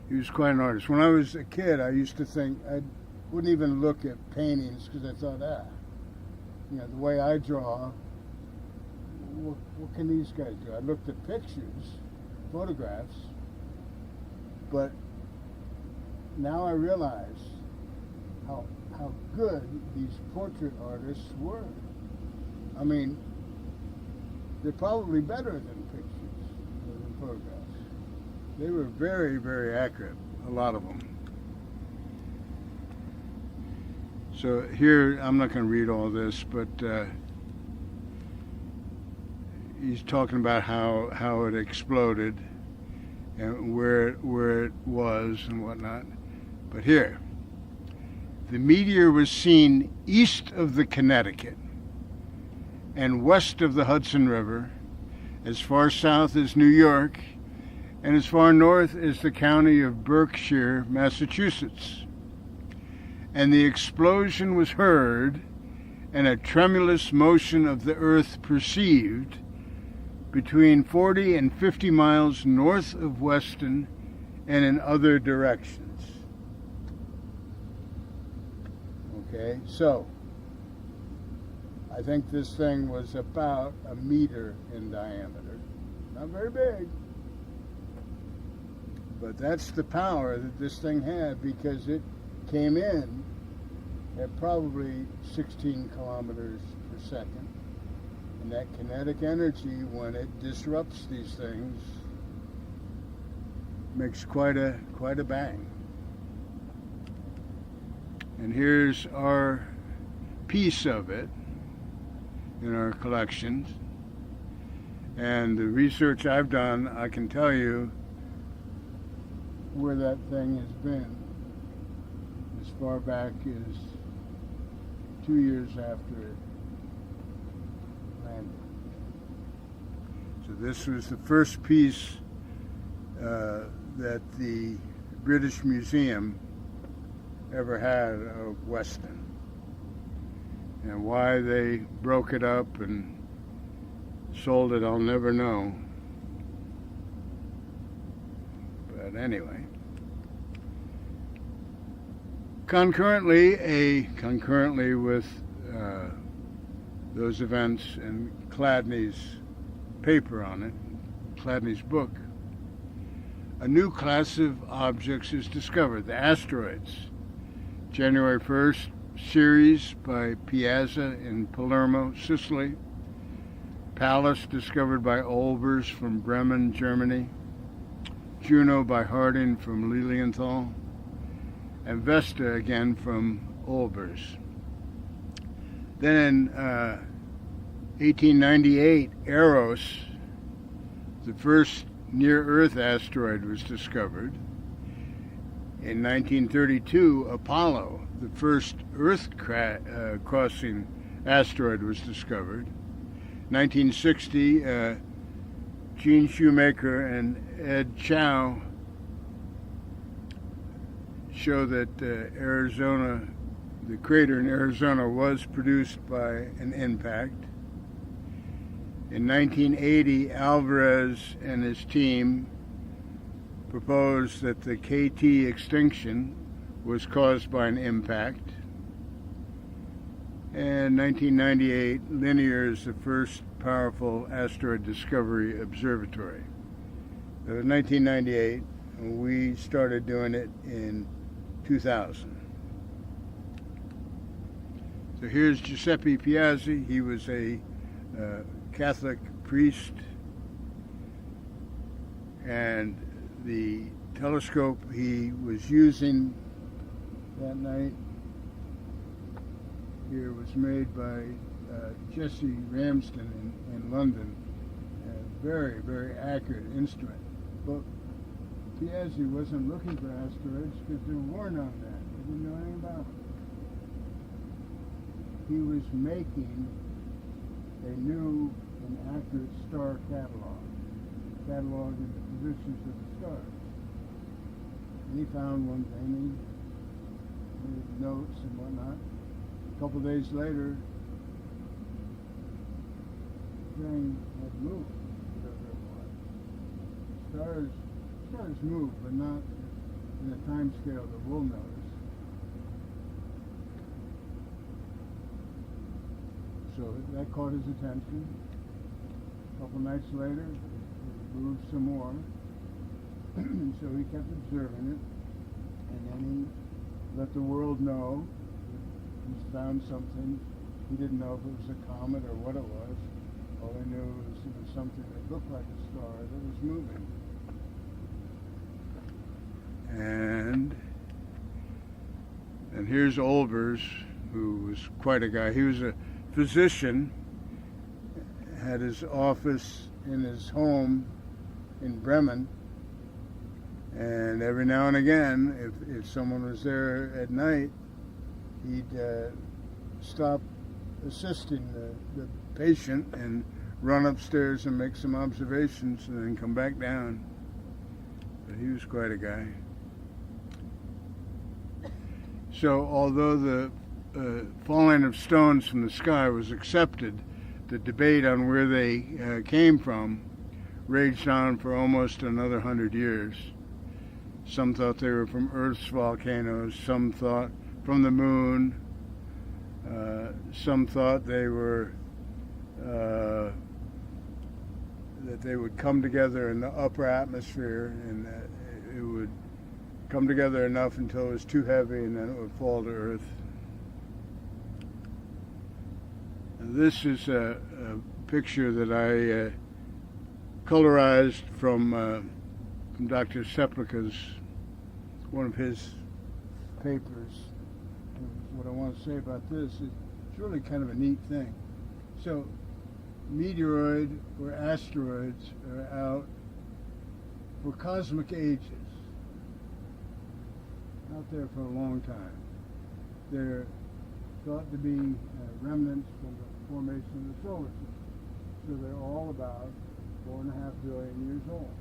He was quite an artist. When I was a kid, I used to think I wouldn't even look at paintings because I thought, the way I draw, what can these guys do? I looked at pictures, photographs, but now I realize how good these portrait artists were. I mean, they're probably better than pictures or than photographs. They were very, very accurate, a lot of them. So here, I'm not going to read all this, but he's talking about how it exploded and where it was and whatnot. But here, the meteor was seen east of the Connecticut and west of the Hudson River, as far south as New York, and as far north as the county of Berkshire, Massachusetts. And the explosion was heard, and a tremulous motion of the earth perceived between 40 and 50 miles north of Weston and in other directions. Okay, so I think this thing was about a meter in diameter. Not very big. But that's the power that this thing had, because it came in at probably 16 kilometers per second. And that kinetic energy, when it disrupts these things, makes quite a bang. And here's our piece of it in our collections. And the research I've done, I can tell you where that thing has been as far back as 2 years after it landed. So this was the first piece that the British Museum ever had of Weston. And why they broke it up and sold it, I'll never know. But anyway, concurrently with those events and Chladni's paper on it, Chladni's book, a new class of objects is discovered, the asteroids. January 1st, Ceres by Piazza in Palermo, Sicily. Pallas, discovered by Olbers from Bremen, Germany. Juno by Harding from Lilienthal, and Vesta again from Olbers. Then in 1898, Eros, the first near-Earth asteroid, was discovered. In 1932, Apollo, the first Earth-crossing asteroid, was discovered. 1960, Gene Shoemaker and Ed Chow show that Arizona, the crater in Arizona, was produced by an impact. In 1980, Alvarez and his team proposed that the KT extinction was caused by an impact. And 1998, Linear is the first powerful asteroid discovery observatory. That was 1998, and we started doing it in 2000. So here's Giuseppe Piazzi. He was a Catholic priest, and the telescope he was using that night here was made by Jesse Ramsden in London. A very, very accurate instrument. But Yes, he wasn't looking for asteroids because there were none then. He didn't know anything about them. He was making a new and accurate star cataloging the positions of the stars. And he found one thing, he made notes and whatnot. A couple of days later, the thing had moved, whatever it was. Stars move, but not in a time scale that we'll notice. So that caught his attention. A couple nights later, it moved some more. So he kept observing it, and then he let the world know that he's found something. He didn't know if it was a comet or what it was. All he knew was it was something that looked like a star that was moving. And here's Olbers, who was quite a guy. He was a physician, had his office in his home in Bremen, and every now and again, if someone was there at night, he'd stop assisting the patient and run upstairs and make some observations and then come back down. But he was quite a guy. So although the falling of stones from the sky was accepted, the debate on where they came from raged on for almost another 100 years. Some thought they were from Earth's volcanoes, some thought from the moon, some thought they were that they would come together in the upper atmosphere and that it would come together enough until it was too heavy and then it would fall to Earth. And this is a picture that I colorized from Dr. Seplica's, one of his papers. And what I want to say about this is it's really kind of a neat thing. So meteoroid or asteroids are out for cosmic ages. Out there for a long time. They're thought to be remnants from the formation of the solar system. So they're all about 4.5 billion years old.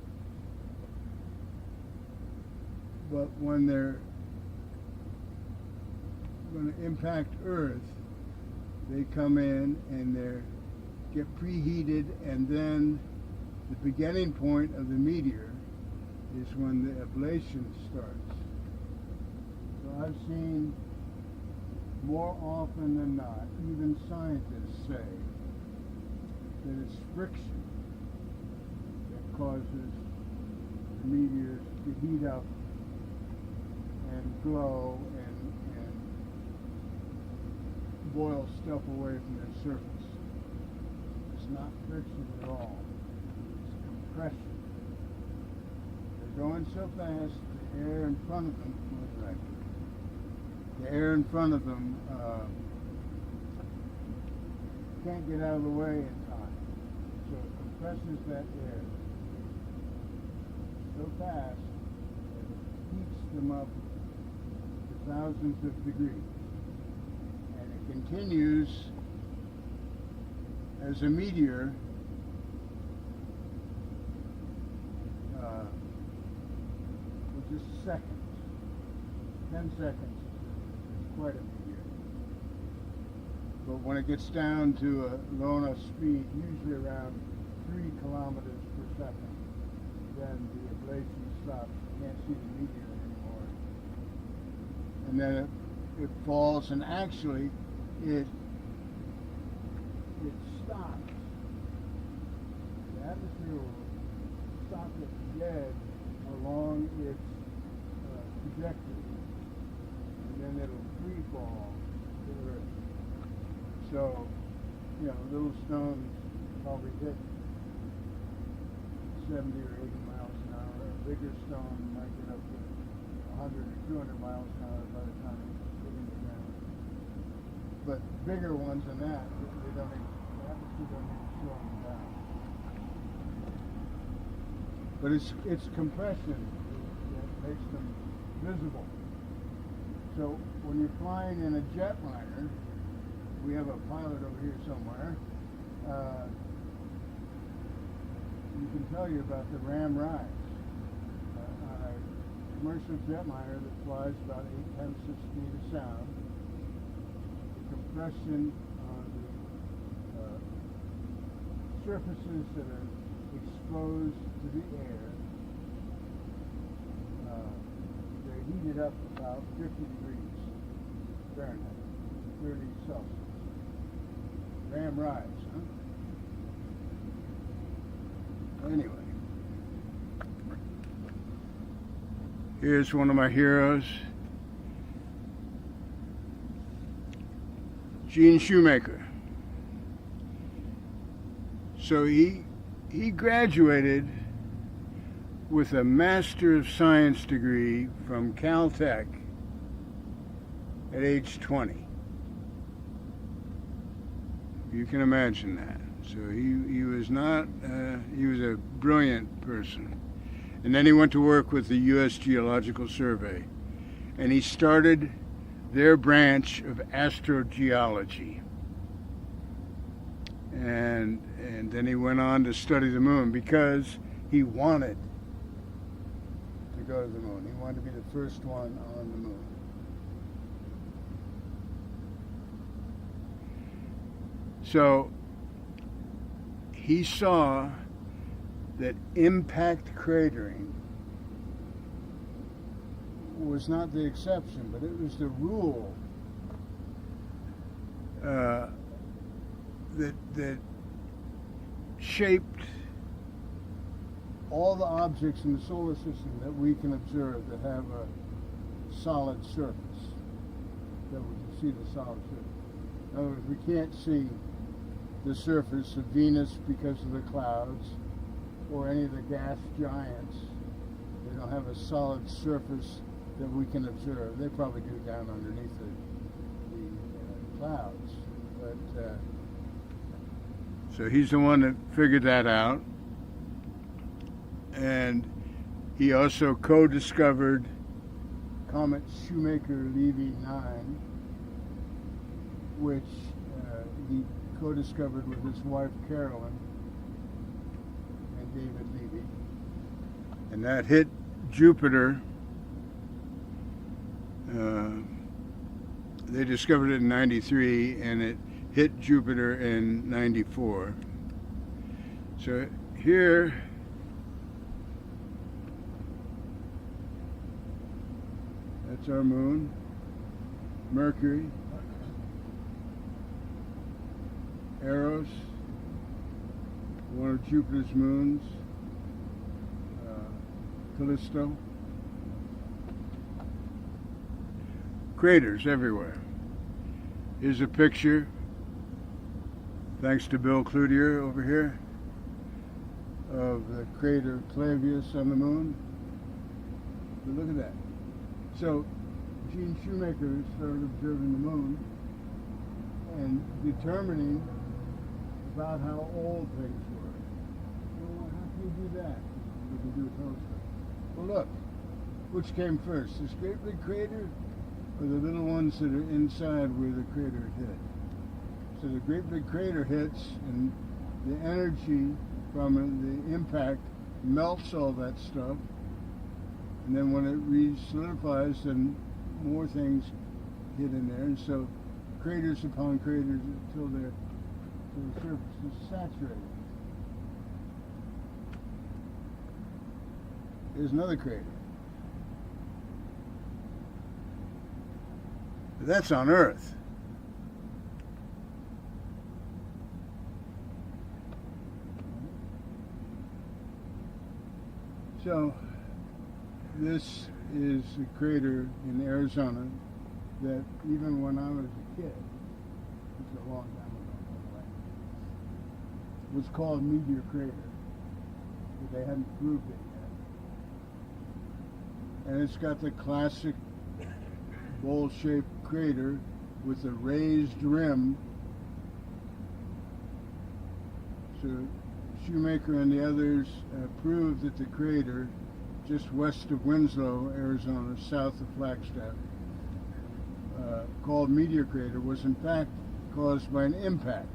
But when they're going to impact Earth, they come in and they get preheated, and then the beginning point of the meteor is when the ablation starts. So I've seen more often than not, even scientists say that it's friction that causes the meteors to heat up and glow and boil stuff away from their surface. It's not friction at all. It's compression. They're going so fast, the air in front of them, the air in front of them can't get out of the way in time. So it compresses that air so fast that it heats them up to thousands of degrees. And it continues as a meteor for just seconds. 10 seconds. Quite a meteor. But when it gets down to a low enough speed, usually around 3 kilometers per second, then the ablation stops. You can't see the meteor anymore. And then it falls, and actually it stops. The atmosphere will stop it dead along its trajectory. And then it'll free fall to Earth. So, little stones probably hit 70 or 80 miles an hour. A bigger stone might get up to 100 or 200 miles an hour by the time it's hitting the ground. But bigger ones than that, they don't even, the atmosphere don't even slow them down. But it's compression makes them visible. So when you're flying in a jetliner, we have a pilot over here somewhere, you can tell you about the ram rides. On a commercial jetliner that flies about 0.8 speed of sound, the compression on the surfaces that are exposed to the air, they're heated up about 50 degrees Fahrenheit, 30 Celsius. Ram rides, huh? Anyway, here's one of my heroes, Gene Shoemaker. So he graduated with a Master of Science degree from Caltech at age 20. You can imagine that. So he was not, he was a brilliant person. And then he went to work with the U.S. Geological Survey. And he started their branch of astrogeology. And then he went on to study the moon because he wanted to go to the moon. He wanted to be the first one on the moon. So he saw that impact cratering was not the exception, but it was the rule that shaped all the objects in the solar system that we can observe that have a solid surface, that we can see the solid surface. In other words, we can't see the surface of Venus because of the clouds, or any of the gas giants. They don't have a solid surface that we can observe. They probably do down underneath the clouds. But so he's the one that figured that out. And he also co-discovered Comet Shoemaker-Levy 9, which he co-discovered with his wife Carolyn and David Levy. And that hit Jupiter. They discovered it in '93, and it hit Jupiter in '94. So here, that's our moon, Mercury, Eros, one of Jupiter's moons, Callisto. Craters everywhere. Here's a picture, thanks to Bill Cloutier over here, of the crater Clavius on the moon. But look at that. So Gene Shoemaker started observing the moon and determining about how old things were. Well, how can you do that? We can do a telescope. Well, look, which came first, this great big crater or the little ones that are inside where the crater hit? So the great big crater hits, and the energy from the impact melts all that stuff, and then when it re-solidifies, then more things get in there, and so craters upon craters until the surface is saturated. Here's another crater. But that's on Earth. So this is a crater in Arizona that even when I was a kid, it's a long time ago, by the way, was called Meteor Crater, but they hadn't proved it yet. And it's got the classic bowl-shaped crater with a raised rim. So Shoemaker and the others proved that the crater just west of Winslow, Arizona, south of Flagstaff, called Meteor Crater, was in fact caused by an impact.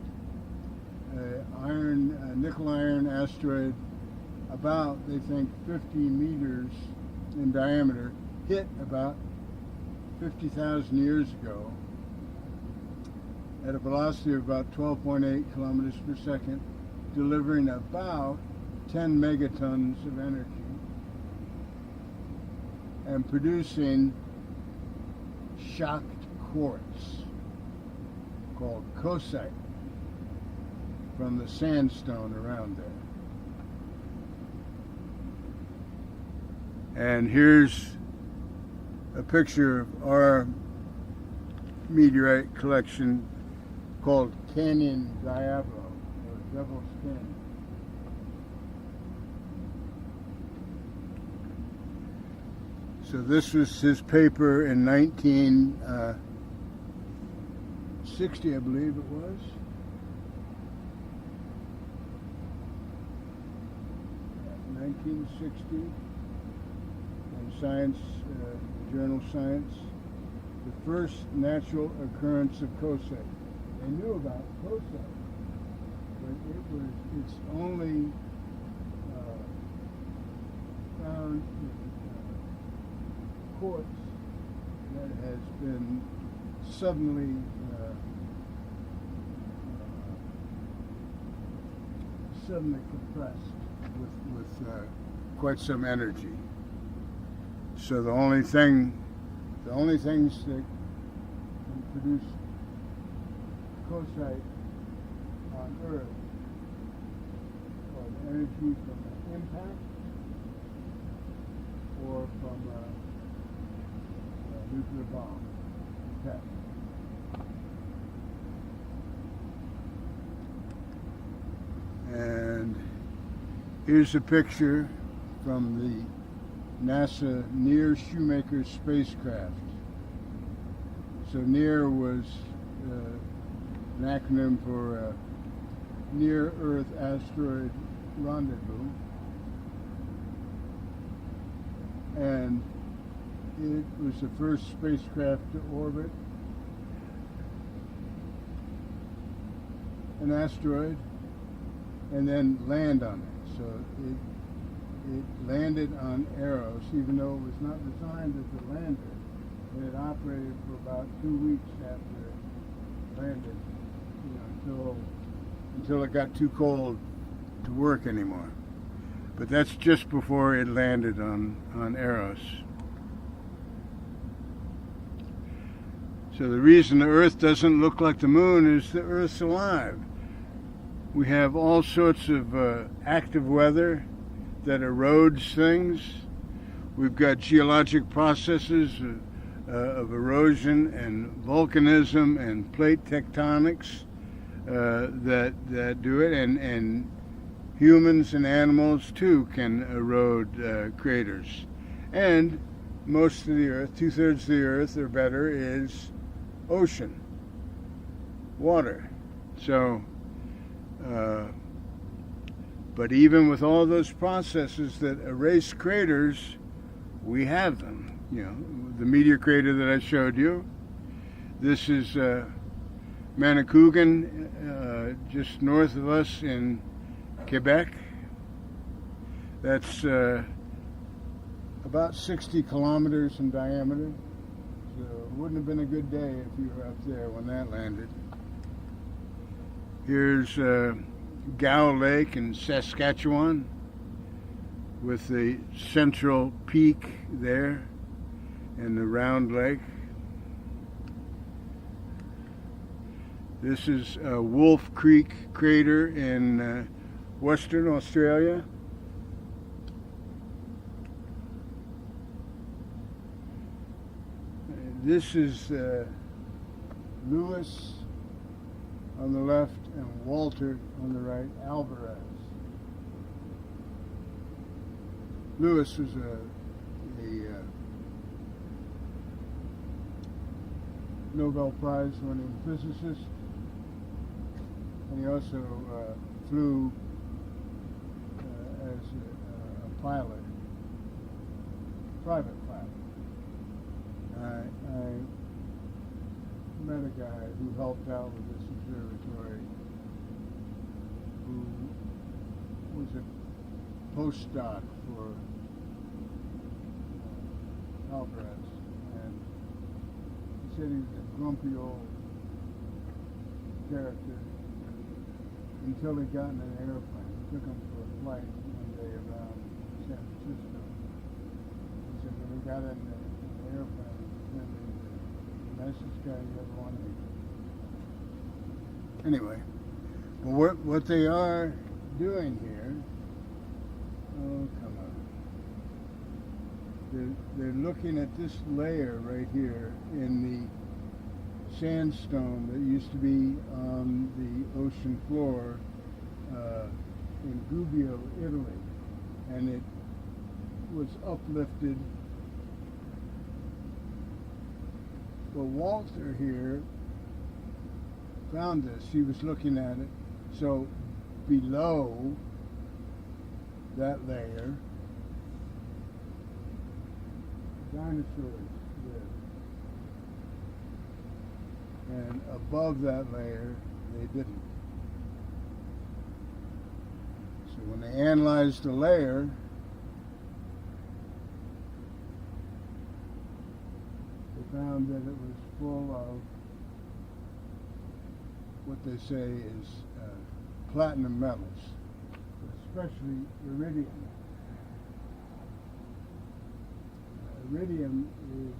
Nickel iron asteroid, about, they think, 50 meters in diameter, hit about 50,000 years ago at a velocity of about 12.8 kilometers per second, delivering about 10 megatons of energy and producing shocked quartz called coesite from the sandstone around there. And here's a picture of our meteorite collection called Canyon Diablo, or Devil's Canyon. So this was his paper in 1960, I believe it was. Yeah, 1960, in Science, journal Science, the first natural occurrence of coesite. They knew about coesite, but it's only found in quartz that has been suddenly compressed with quite some energy. So the only things that can produce coesite on Earth are the energy from an impact or from a nuclear bomb test. And here's a picture from the NASA Near Shoemaker spacecraft. So NEAR was an acronym for Near Earth Asteroid Rendezvous. And it was the first spacecraft to orbit an asteroid and then land on it. So it landed on Eros, even though it was not designed as a lander. It operated for about 2 weeks after it landed, until it got too cold to work anymore. But that's just before it landed on Eros. So the reason the Earth doesn't look like the moon is the Earth's alive. We have all sorts of active weather that erodes things. We've got geologic processes of erosion and volcanism and plate tectonics that do it, and humans and animals too can erode craters. And most of the Earth, 2/3 of the Earth or better, is ocean, water. So, but even with all those processes that erase craters, we have them. The meteor crater that I showed you. This is Manicouagan, just north of us in Quebec. That's about 60 kilometers in diameter. So it wouldn't have been a good day if you were up there when that landed. Here's Gow Lake in Saskatchewan with the central peak there and the round lake. This is Wolf Creek crater in Western Australia. This is Lewis on the left and Walter on the right, Alvarez. Lewis was a Nobel Prize winning physicist, and he also flew as a pilot private flat. I met a guy who helped out with this observatory, who was a postdoc for Alvarez, and he said he was a grumpy old character until he got in an airplane. He took him for a flight one day around San Francisco. He said when he got in the airplane, he said he was the nicest guy you ever want to meet. Anyway, well, what they are doing here, oh come on, they're looking at this layer right here in the sandstone that used to be on the ocean floor in Gubbio, Italy, and it was uplifted. Well, Walter here found this. He was looking at it. So below that layer, dinosaurs lived. And above that layer, they didn't. So when they analyzed the layer, they found that it was full of what they say is platinum metals, especially iridium. Iridium is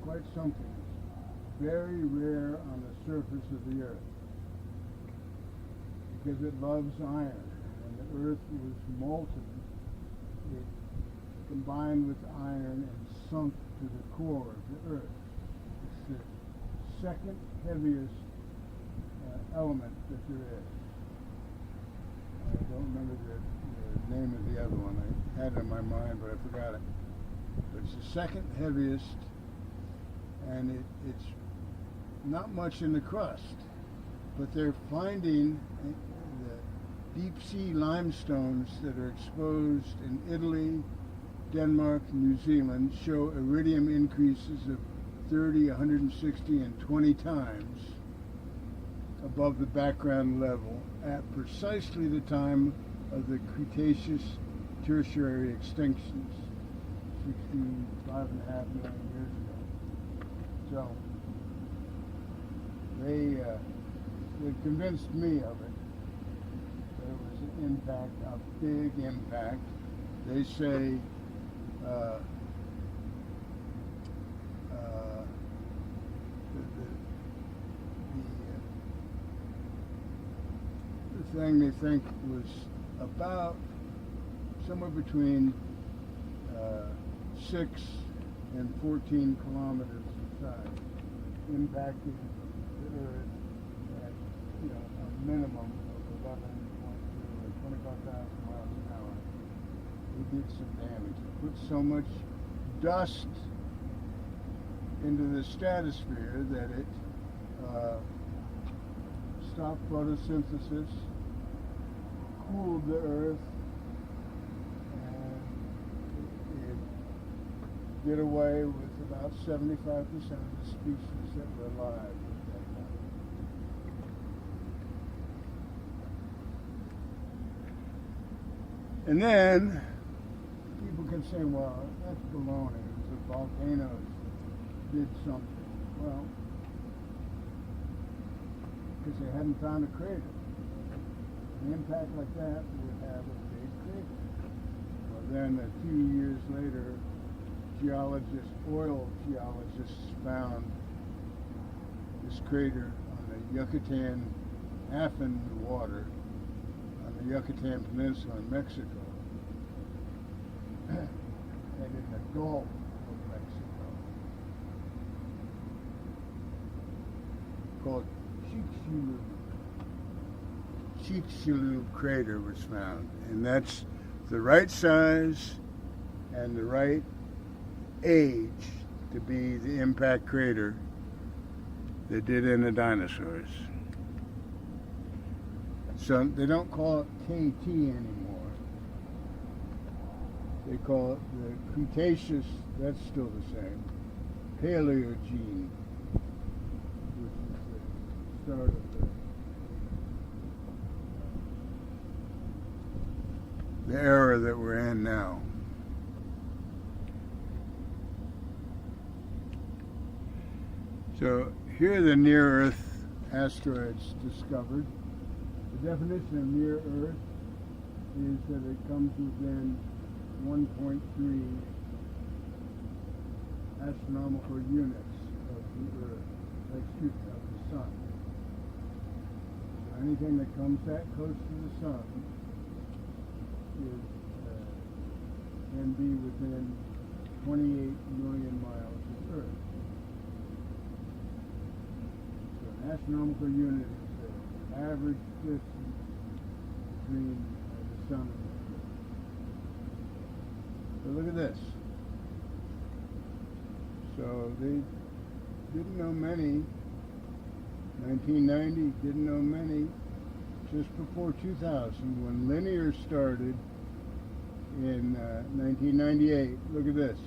quite something. Very rare on the surface of the earth because it loves iron. When the earth was molten, it combined with iron and sunk to the core of the earth. It's the second heaviest element that there is. I don't remember the name of the other one. I had it in my mind, but I forgot it. But it's the second heaviest, and it's not much in the crust, but they're finding the deep sea limestones that are exposed in Italy, Denmark, New Zealand show iridium increases of 30, 160, and 20 times above the background level at precisely the time of the Cretaceous tertiary extinctions, 65.5 million years ago. So they convinced me of it. That it was an impact, a big impact. They say the thing they think was about somewhere between 6 and 14 kilometers inside, impacting the Earth at a minimum of 11.2 or 25,000 miles an hour. It did some damage. It put so much dust into the stratosphere that it stopped photosynthesis, cooled the Earth, and it did away with about 75% of the species that were alive at that time. And then people can say, well, that's baloney. The volcanoes did something. Well, because they hadn't found a crater. An impact like that would have a big crater. Well, then a few years later, oil geologists found this crater on the Yucatan, half in the water, on the Yucatan Peninsula in Mexico, and in the Gulf of Mexico, called Chicxulub crater was found, and that's the right size and the right age to be the impact crater that did in the dinosaurs. So they don't call it KT anymore. They call it the Cretaceous, that's still the same. Paleogene, which is the start of the era that we're in now. So here are the near-Earth asteroids discovered. The definition of near-Earth is that it comes within 1.3 astronomical units of the Earth, of the Sun. So anything that comes that close to the Sun is, can be within 28 million miles of Earth. So an astronomical unit is the average distance between the Sun and the Earth. So look at this. So they didn't know many. 1990 didn't know many. Just before 2000, when linear started in 1998, look at this.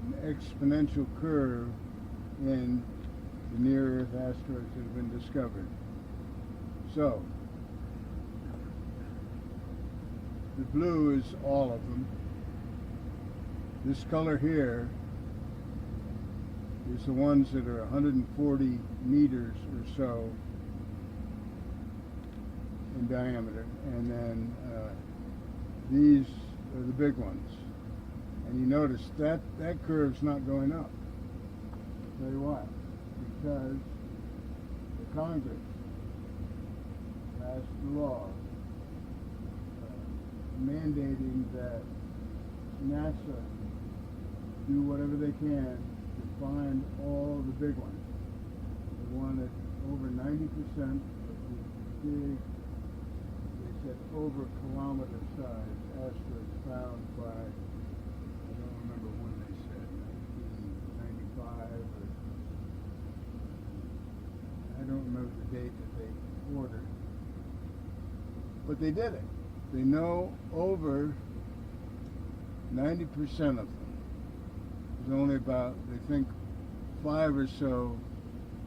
An exponential curve in the near-Earth asteroids that have been discovered. So, the blue is all of them. This color here is the ones that are 140 meters or so in diameter, and then these are the big ones. And you notice that curve's not going up. I'll tell you why. Because the Congress passed a law mandating that NASA do whatever they can to find all the big ones. They wanted over 90% of the big, they said over kilometer size asteroids found by, I don't remember when they said, 1995 or, I don't remember the date that they ordered. But they did it. They know over 90% of them. There's only about, they think, 5 or so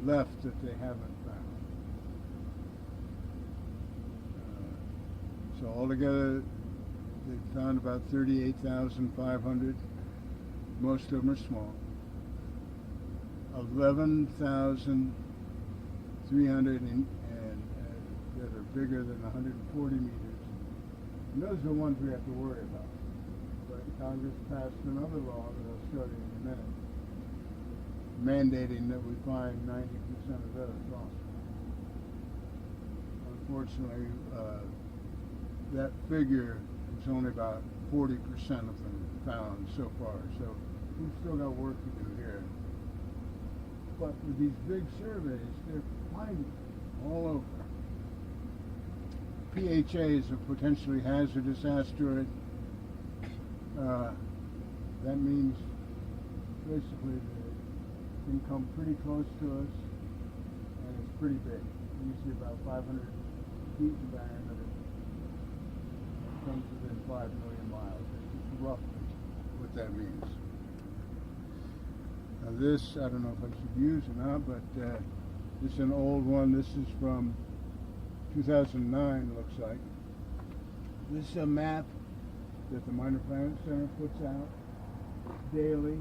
left that they haven't found. So altogether, they found about 38,500. Most of them are small. 11,300 that are bigger than 140 meters. And those are the ones we have to worry about. But Congress passed another law that I'll show you in a minute, mandating that we find 90% of those also. Unfortunately, that figure is only about 40% of them found so far. So we've still got work to do here. But with these big surveys, they're finding all over. PHA is a potentially hazardous asteroid. That means basically that it can come pretty close to us, and it's pretty big. Usually about 500 feet in diameter. It comes within 5 million miles. That's roughly what that means. Now this, I don't know if I should use or not, but this is an old one. This is from 2009, looks like. This is a map that the Minor Planet Center puts out daily.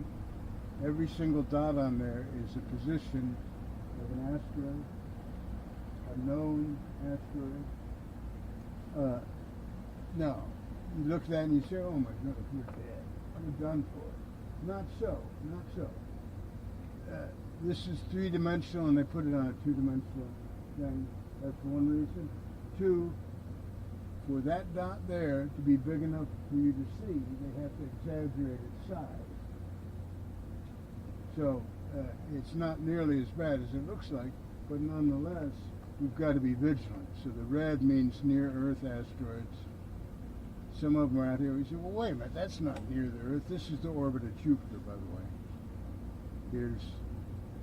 Every single dot on there is a position of an asteroid, a known asteroid. No, you look at that and you say, oh my goodness, we're dead. We're done for. Not so, not so. This is three-dimensional, and they put it on a two-dimensional thing. That's one reason. Two, for that dot there to be big enough for you to see, they have to exaggerate its size. So it's not nearly as bad as it looks like, but nonetheless, we've got to be vigilant. So the red means near-Earth asteroids. Some of them are out here. We say, well, wait a minute, that's not near the Earth. This is the orbit of Jupiter, by the way. Here's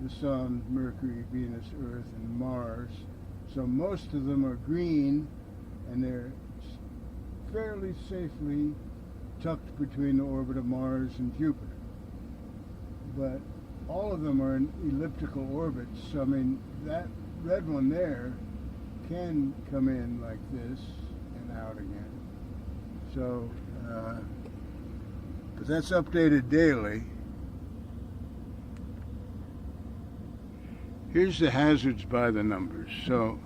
the Sun, Mercury, Venus, Earth, and Mars. So most of them are green, and they're fairly safely tucked between the orbit of Mars and Jupiter. But all of them are in elliptical orbits, so I mean, that red one there can come in like this and out again. So, but that's updated daily. Here's the hazards by the numbers. So,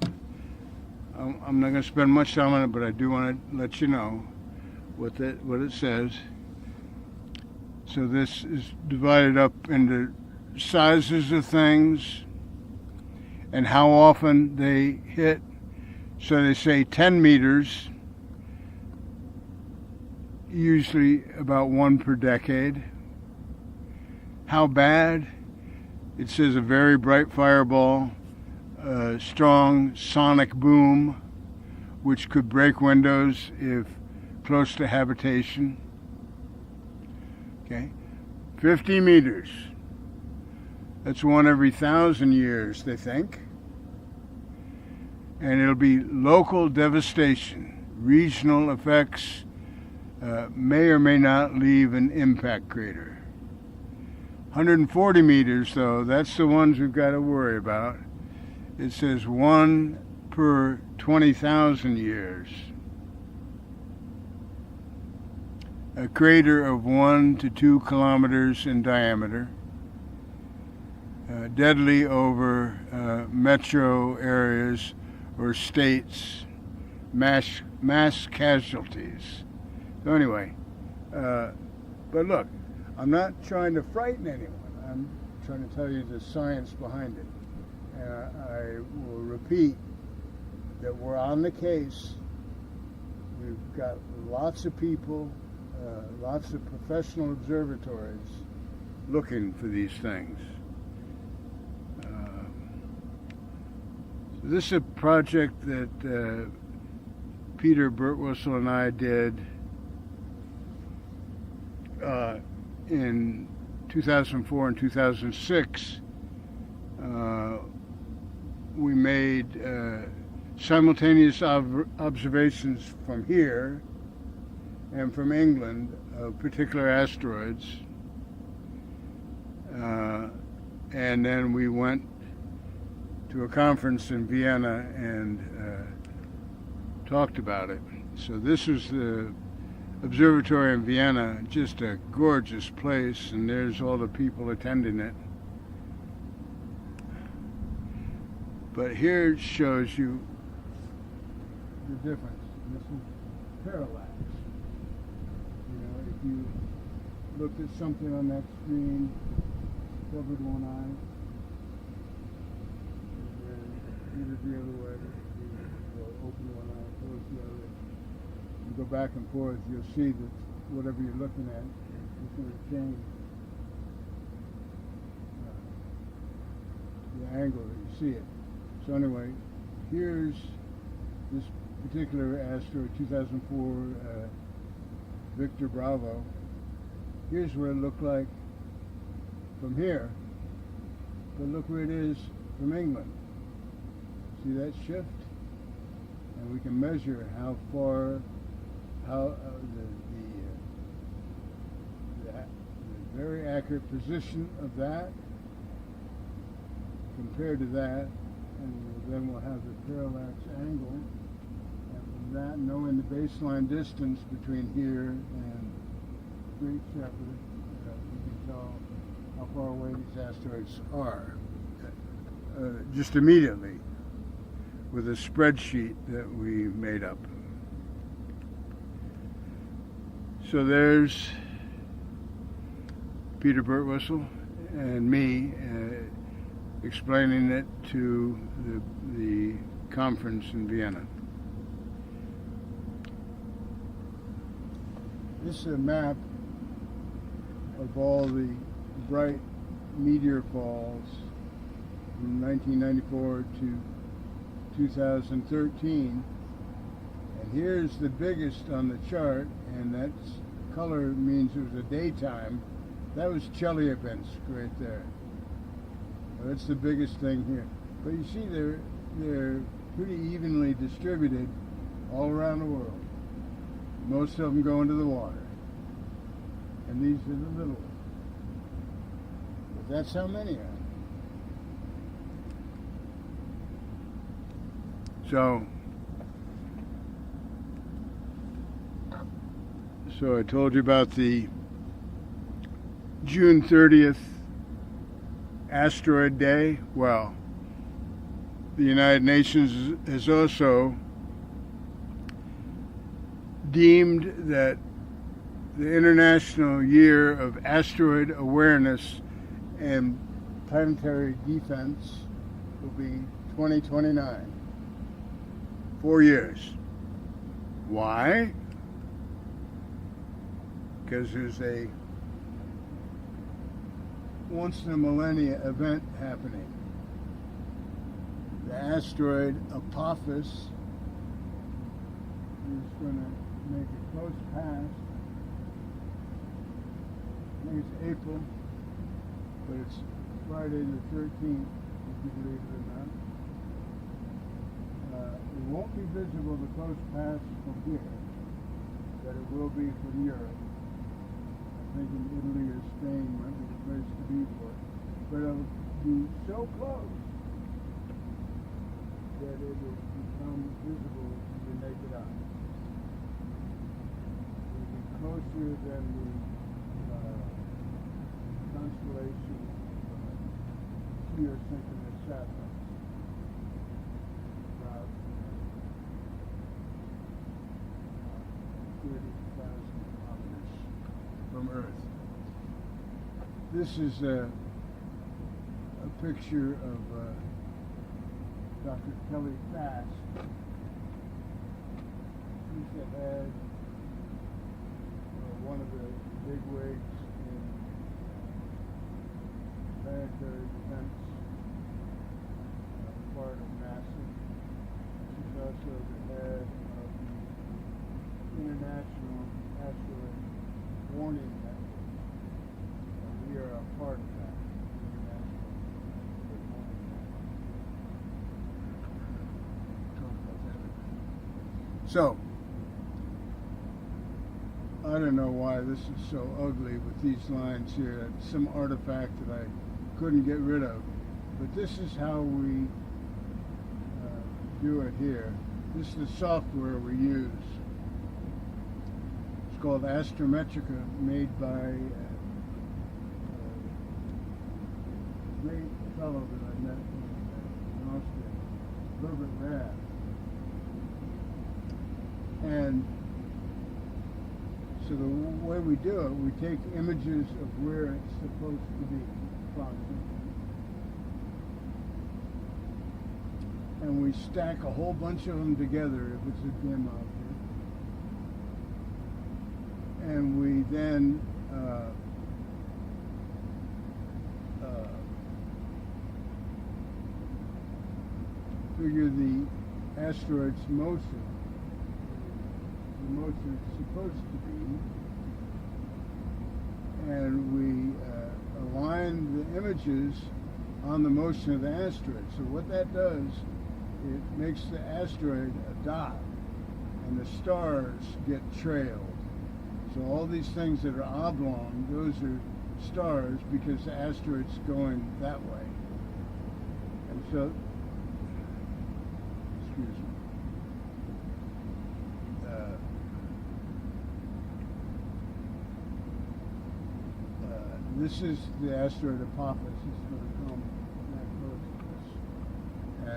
I'm not going to spend much time on it, but I do want to let you know what it says. So this is divided up into sizes of things and how often they hit. So they say 10 meters, usually about one per decade. How bad? It says a very bright fireball, a strong sonic boom, which could break windows if close to habitation. Okay, 50 meters. That's one every 1,000 years, they think. And it'll be local devastation. Regional effects may or may not leave an impact crater. 140 meters, though, that's the ones we've got to worry about. It says 1 per 20,000 years. A crater of 1 to 2 kilometers in diameter. Deadly over metro areas or states. Mass casualties. So anyway, but look, I'm not trying to frighten anyone. I'm trying to tell you the science behind it. I will repeat that we're on the case. We've got lots of people, lots of professional observatories looking for these things. So this is a project that Peter Birtwistle and I did in 2004 and 2006. We made simultaneous observations from here and from England of particular asteroids. And then we went to a conference in Vienna and talked about it. So this is the observatory in Vienna, just a gorgeous place, and there's all the people attending it. But here it shows you the difference. This is parallax. You know, if you looked at something on that screen, covered one eye, either the other way, or open one eye, close the other. You go back and forth, you'll see that whatever you're looking at is going to change the angle that you see it. So anyway, here's this particular asteroid, 2004 Victor Bravo. Here's what it looked like from here, but look where it is from England. See that shift? And we can measure how far, the very accurate position of that compared to that, and then we'll have the parallax angle, and from that, knowing the baseline distance between here and Great Shepherd, we can tell how far away these asteroids are just immediately with a spreadsheet that we made up. So there's Peter Birtwistle and me explaining it to the conference in Vienna. This is a map of all the bright meteor falls from 1994 to 2013. And here's the biggest on the chart, and that color means it was a daytime. That was Chelyabinsk right there. That's the biggest thing here. But you see they're pretty evenly distributed all around the world. Most of them go into the water. And these are the little ones. But that's how many are. So I told you about the June 30th asteroid day. Well, the United Nations has also deemed that the International Year of Asteroid Awareness and Planetary Defense will be 2029. 4 years. Why? Because there's a once-in-a-millennia event happening. The asteroid Apophis is going to make a close pass. I think it's April, but it's Friday the 13th, if you believe it or not. It won't be visible, the close pass from here, but it will be from Europe. I think in Italy or Spain might be the place to be for it. But it'll be so close that it will become visible to the naked eye. It will be closer than the constellation Geosynchronous Satellite. About 30,000 kilometers from Earth. This is a picture of Dr. Kelly Fast. He's the head, one of the big wigs in planetary defense, part of NASA. She's also the head of the International Asteroid Warning Network. We are a part of that. International Asteroid Warning Network. Talk about that. So, I don't know why this is so ugly with these lines here. It's some artifact that I couldn't get rid of. But this is how we do it here. This is the software we use. It's called Astrometrica, made by a great fellow that I met in Austria, Herbert Rath. And so the way we do it, we take images of where it's supposed to be, approximately. And we stack a whole bunch of them together if it's a dim object. And we then figure the asteroid's motion, the motion it's supposed to be, and we align the images on the motion of the asteroid. So what that does, it makes the asteroid a dot, and the stars get trailed. So all these things that are oblong, those are stars because the asteroid's going that way. And so, excuse me. This is the asteroid Apophis. It's going to come that close to us.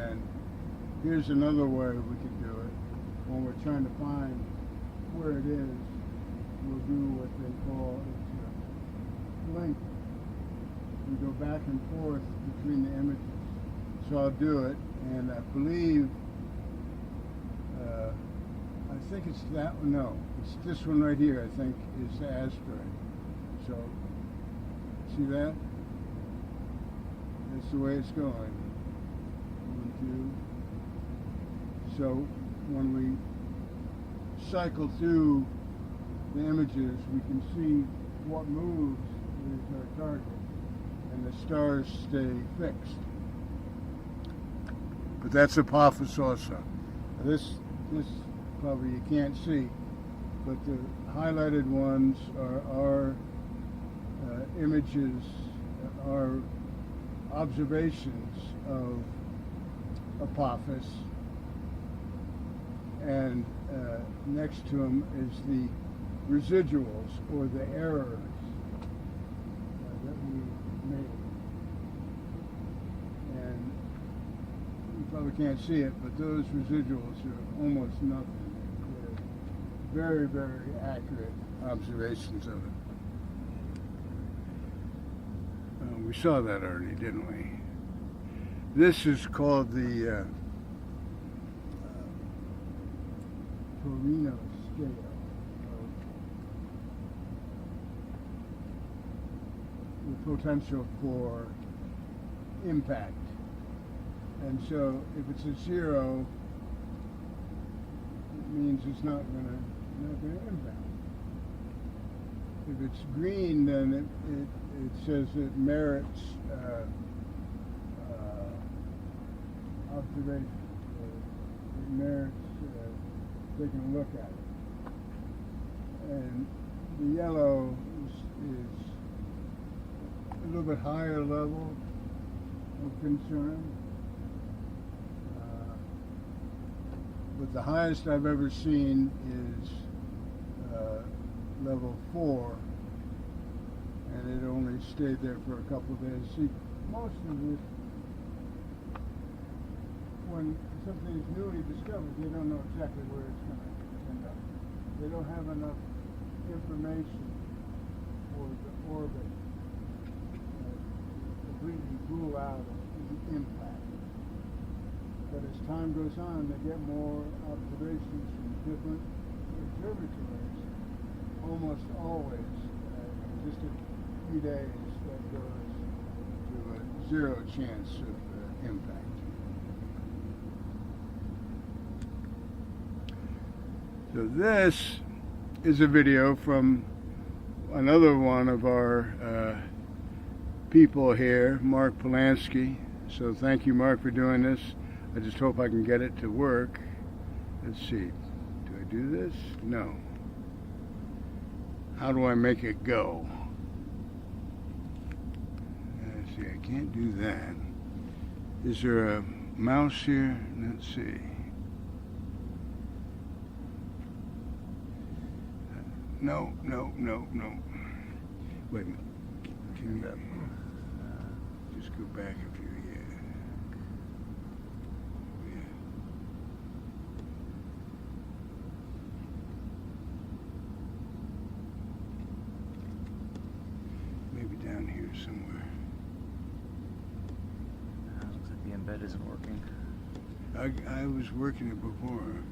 And here's another way we can do it. When we're trying to find where it is, we'll do what they call a link. We go back and forth between the images. So I'll do it, and I believe, I think it's that one. No, it's this one right here, I think, is the asteroid. So, see that? That's the way it's going. 1, 2. So when we cycle through the images, we can see what moves is our target, and the stars stay fixed. But that's Apophis also. This probably you can't see, but the highlighted ones are our images, our observations of Apophis, and next to them is the residuals or the errors that we made. And you probably can't see it, but those residuals are almost nothing. They're very, very accurate observations of it. We saw that already, didn't we? This is called the Torino scale. The potential for impact. And so if it's a 0, it means it's not gonna impact. If it's green, then it says it merits observation. It merits taking a look at it. And the yellow is a little bit higher level of concern. But the highest I've ever seen is level 4, and it only stayed there for a couple of days. See, most of this, when something is newly discovered, they don't know exactly where it's going to end up. They don't have enough information for the orbit to completely rule out the impact. But as time goes on, they get more observations from different observatories. Almost always, just a few days, that goes to a 0 chance of impact. So this is a video from another one of our people here, Mark Polanski. So thank you, Mark, for doing this. I just hope I can get it to work. Let's see. Do I do this? No. How do I make it go? Let's see, I can't do that. Is there a mouse here? Let's see. No. Wait a minute. Can you just go back a few? Down here somewhere. Looks like the embed isn't working. I was working it before.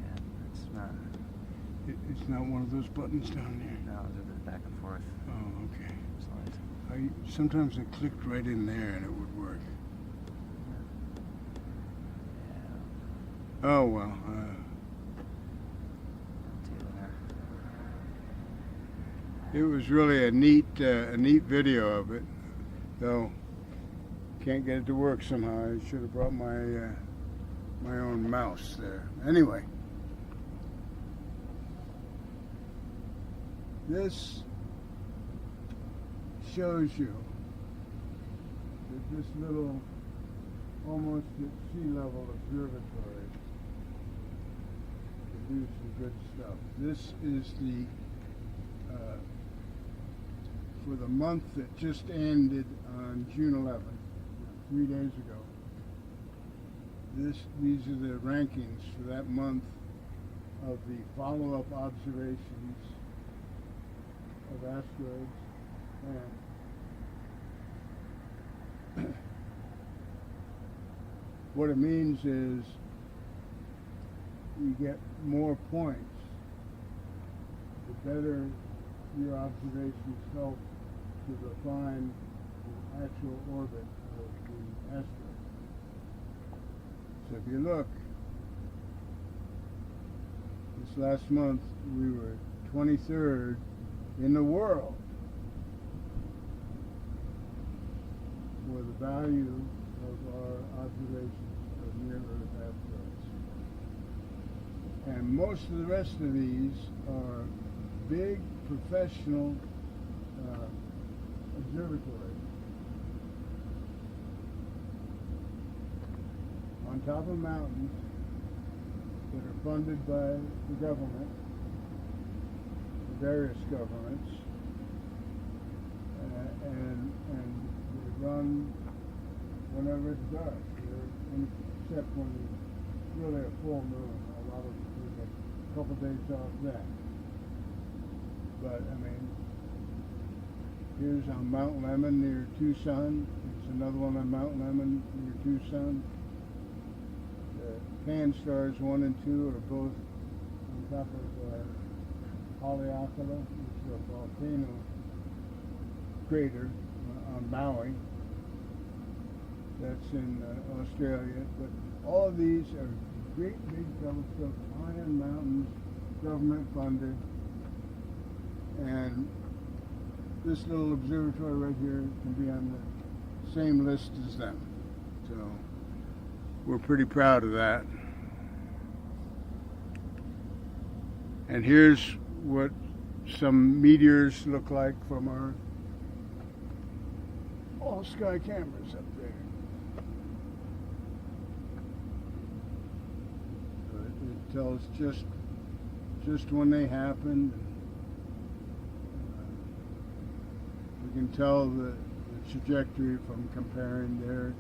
Yeah, it's not. It's not one of those buttons down there? No, they're the back and forth. Oh, okay. Slides. Sometimes I clicked right in there and it would work. Yeah. Oh, well. It was really a neat video of it, though can't get it to work somehow. I should have brought my own mouse there. Anyway, this shows you that this little, almost at sea level observatory produces good stuff. This is the for the month that just ended on June 11th, 3 days ago. These are the rankings for that month of the follow-up observations of asteroids. And what it means is you get more points the better your observations help to refine the actual orbit of the asteroid. So if you look, this last month we were 23rd in the world for the value of our observations of near-Earth asteroids. And most of the rest of these are big professional observatories on top of mountains that are funded by the government, the various governments, and they run whenever it's dark, except when it's really a full moon. A lot of them take a couple days off then. But I mean, here's on Mount Lemmon near Tucson. There's another one on Mount Lemmon near Tucson. The Pan Stars 1 and 2 are both on top of Haleakala, which is a volcano crater on Maui. That's in Australia. But all of these are great big telescopes, high in mountains, government funded. And this little observatory right here can be on the same list as them. So we're pretty proud of that. And here's what some meteors look like from our all-sky cameras up there. So it tells just when they happen. We can tell the trajectory from comparing the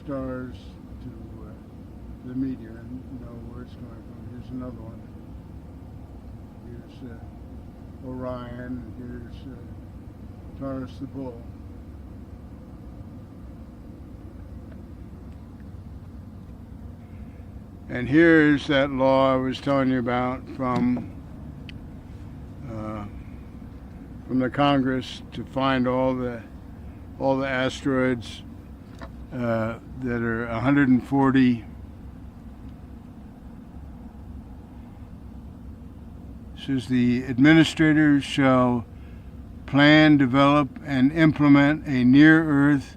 stars to the meteor and know where it's going from. Here's another one. Here's Orion. Here's Taurus the Bull. And here's that law I was telling you about from the Congress to find all the asteroids that are 140. It says the administrators shall plan, develop, and implement a near-Earth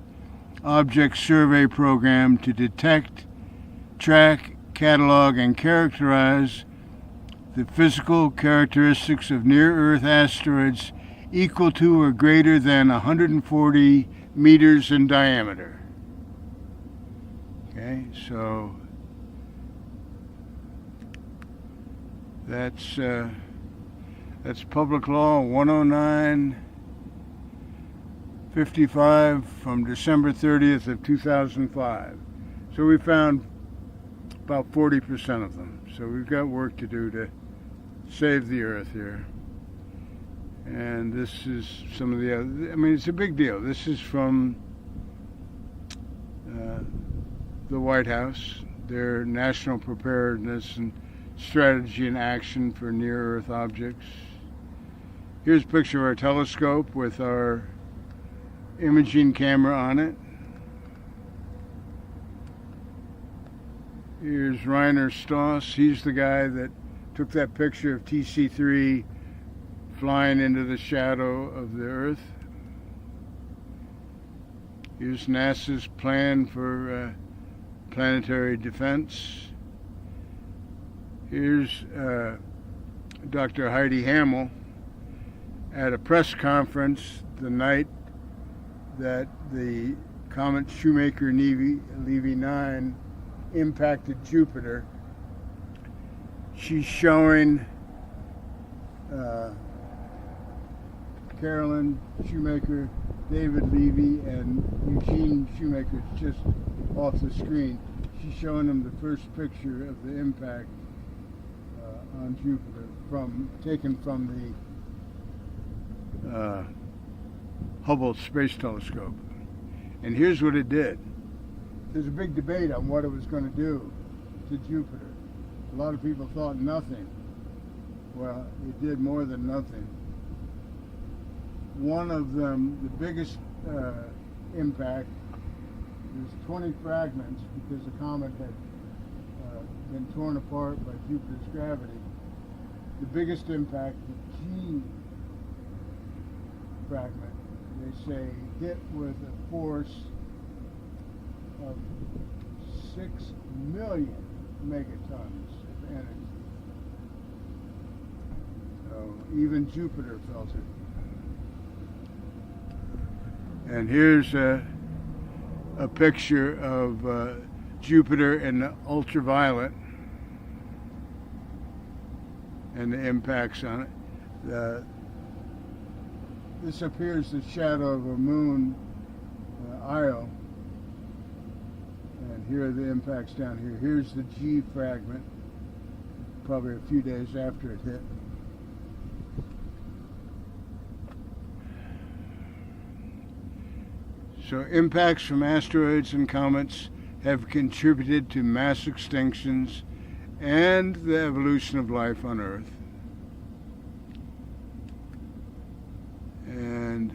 object survey program to detect, track, catalog, and characterize the physical characteristics of near-Earth asteroids equal to or greater than 140 meters in diameter. Okay, so that's Public Law 109/55 from December 30th of 2005. So we found about 40% of them. So we've got work to do to save the Earth here. And this is some of the other, I mean, it's a big deal. This is from the White House, their National Preparedness and Strategy and Action for Near-Earth Objects. Here's a picture of our telescope with our imaging camera on it. Here's Rainer Stoss. He's the guy that took that picture of TC3 flying into the shadow of the Earth. Here's NASA's plan for planetary defense. Here's Dr. Heidi Hammel at a press conference the night that the comet Shoemaker-Levy 9 impacted Jupiter. She's showing Carolyn Shoemaker, David Levy, and Eugene Shoemaker just off the screen. She's showing them the first picture of the impact on Jupiter taken from the Hubble Space Telescope. And here's what it did. There's a big debate on what it was going to do to Jupiter. A lot of people thought nothing. Well, it did more than nothing. One of them, the biggest impact, was 20 fragments because the comet had been torn apart by Jupiter's gravity. The biggest impact, the G fragment, they say hit with a force of 6 million megatons of energy. So even Jupiter felt it. And here's a picture of Jupiter in the ultraviolet and the impacts on it. This appears the shadow of a moon, Io. And here are the impacts down here. Here's the G fragment, probably a few days after it hit. So impacts from asteroids and comets have contributed to mass extinctions and the evolution of life on Earth. And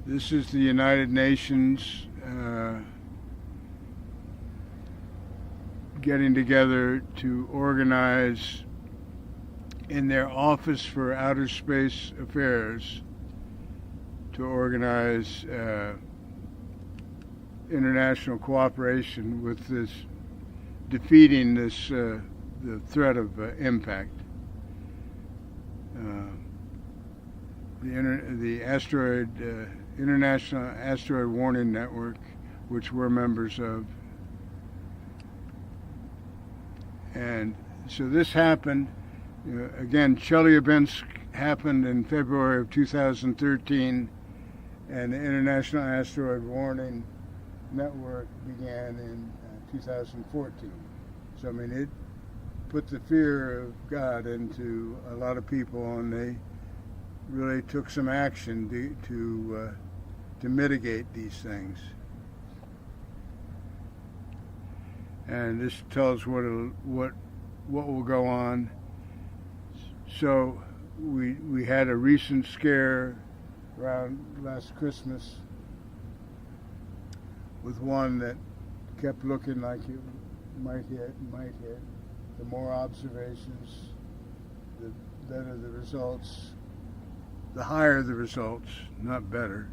this is the United Nations getting together to organize in their Office for Outer Space Affairs to organize international cooperation with this, defeating this the threat of impact. The asteroid International Asteroid Warning Network, which we're members of, and so this happened. Again, Chelyabinsk happened in February of 2013, and the International Asteroid Warning Network began in 2014. So I mean, it put the fear of God into a lot of people, and they really took some action to mitigate these things. And this tells what will go on. So we had a recent scare around last Christmas with one that kept looking like it might hit. The more observations, the better the results, the higher the results, not better,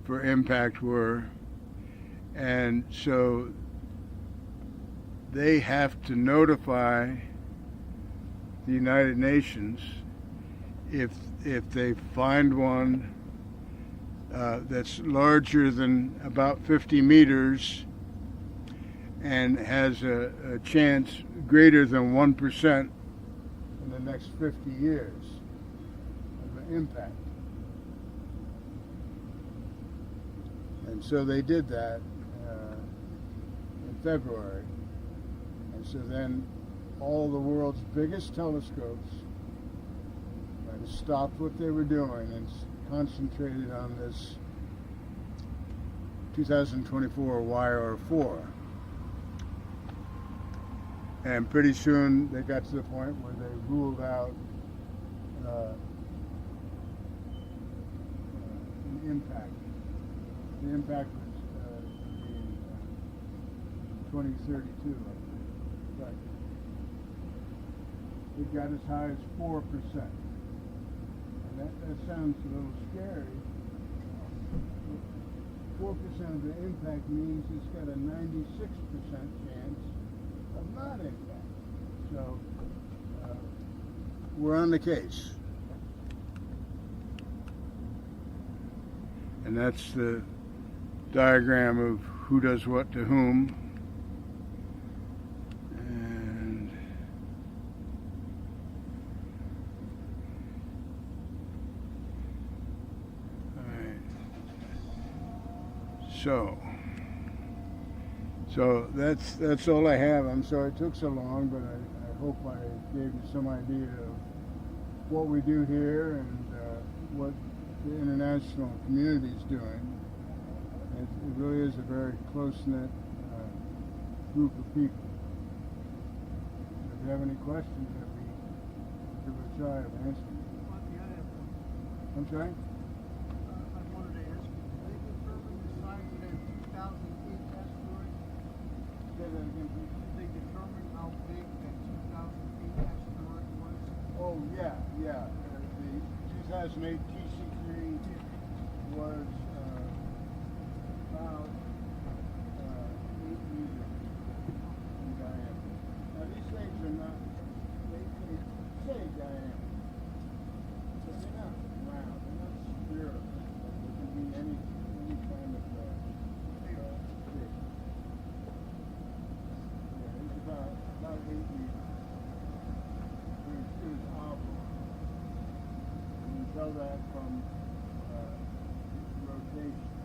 for impact were. And so they have to notify the United Nations if they find one that's larger than about 50 meters and has a chance greater than 1% in the next 50 years of an impact. And so they did that in February. And so then all the world's biggest telescopes stopped what they were doing and concentrated on this 2024 YR4. And pretty soon they got to the point where they ruled out an impact. The impact was in 2032, I think. But it got as high as 4%. And that sounds a little scary. 4% of the impact means it's got a 96% chance of not impact. So we're on the case. And that's the diagram of who does what to whom. And so that's all I have. I'm sorry it took so long, but I hope I gave you some idea of what we do here and what the international community is doing. It really is a very close-knit group of people. If you have any questions, I'd be give it a try of answering. I'm sorry? I wanted to ask you, did they determine the size of that 2,000 feet asteroid? Say that again, please. Did they determine how big that 2,000 feet asteroid was? Oh, yeah. The 2008 TC3 was about 8 meters in diameter. tell that from rotation.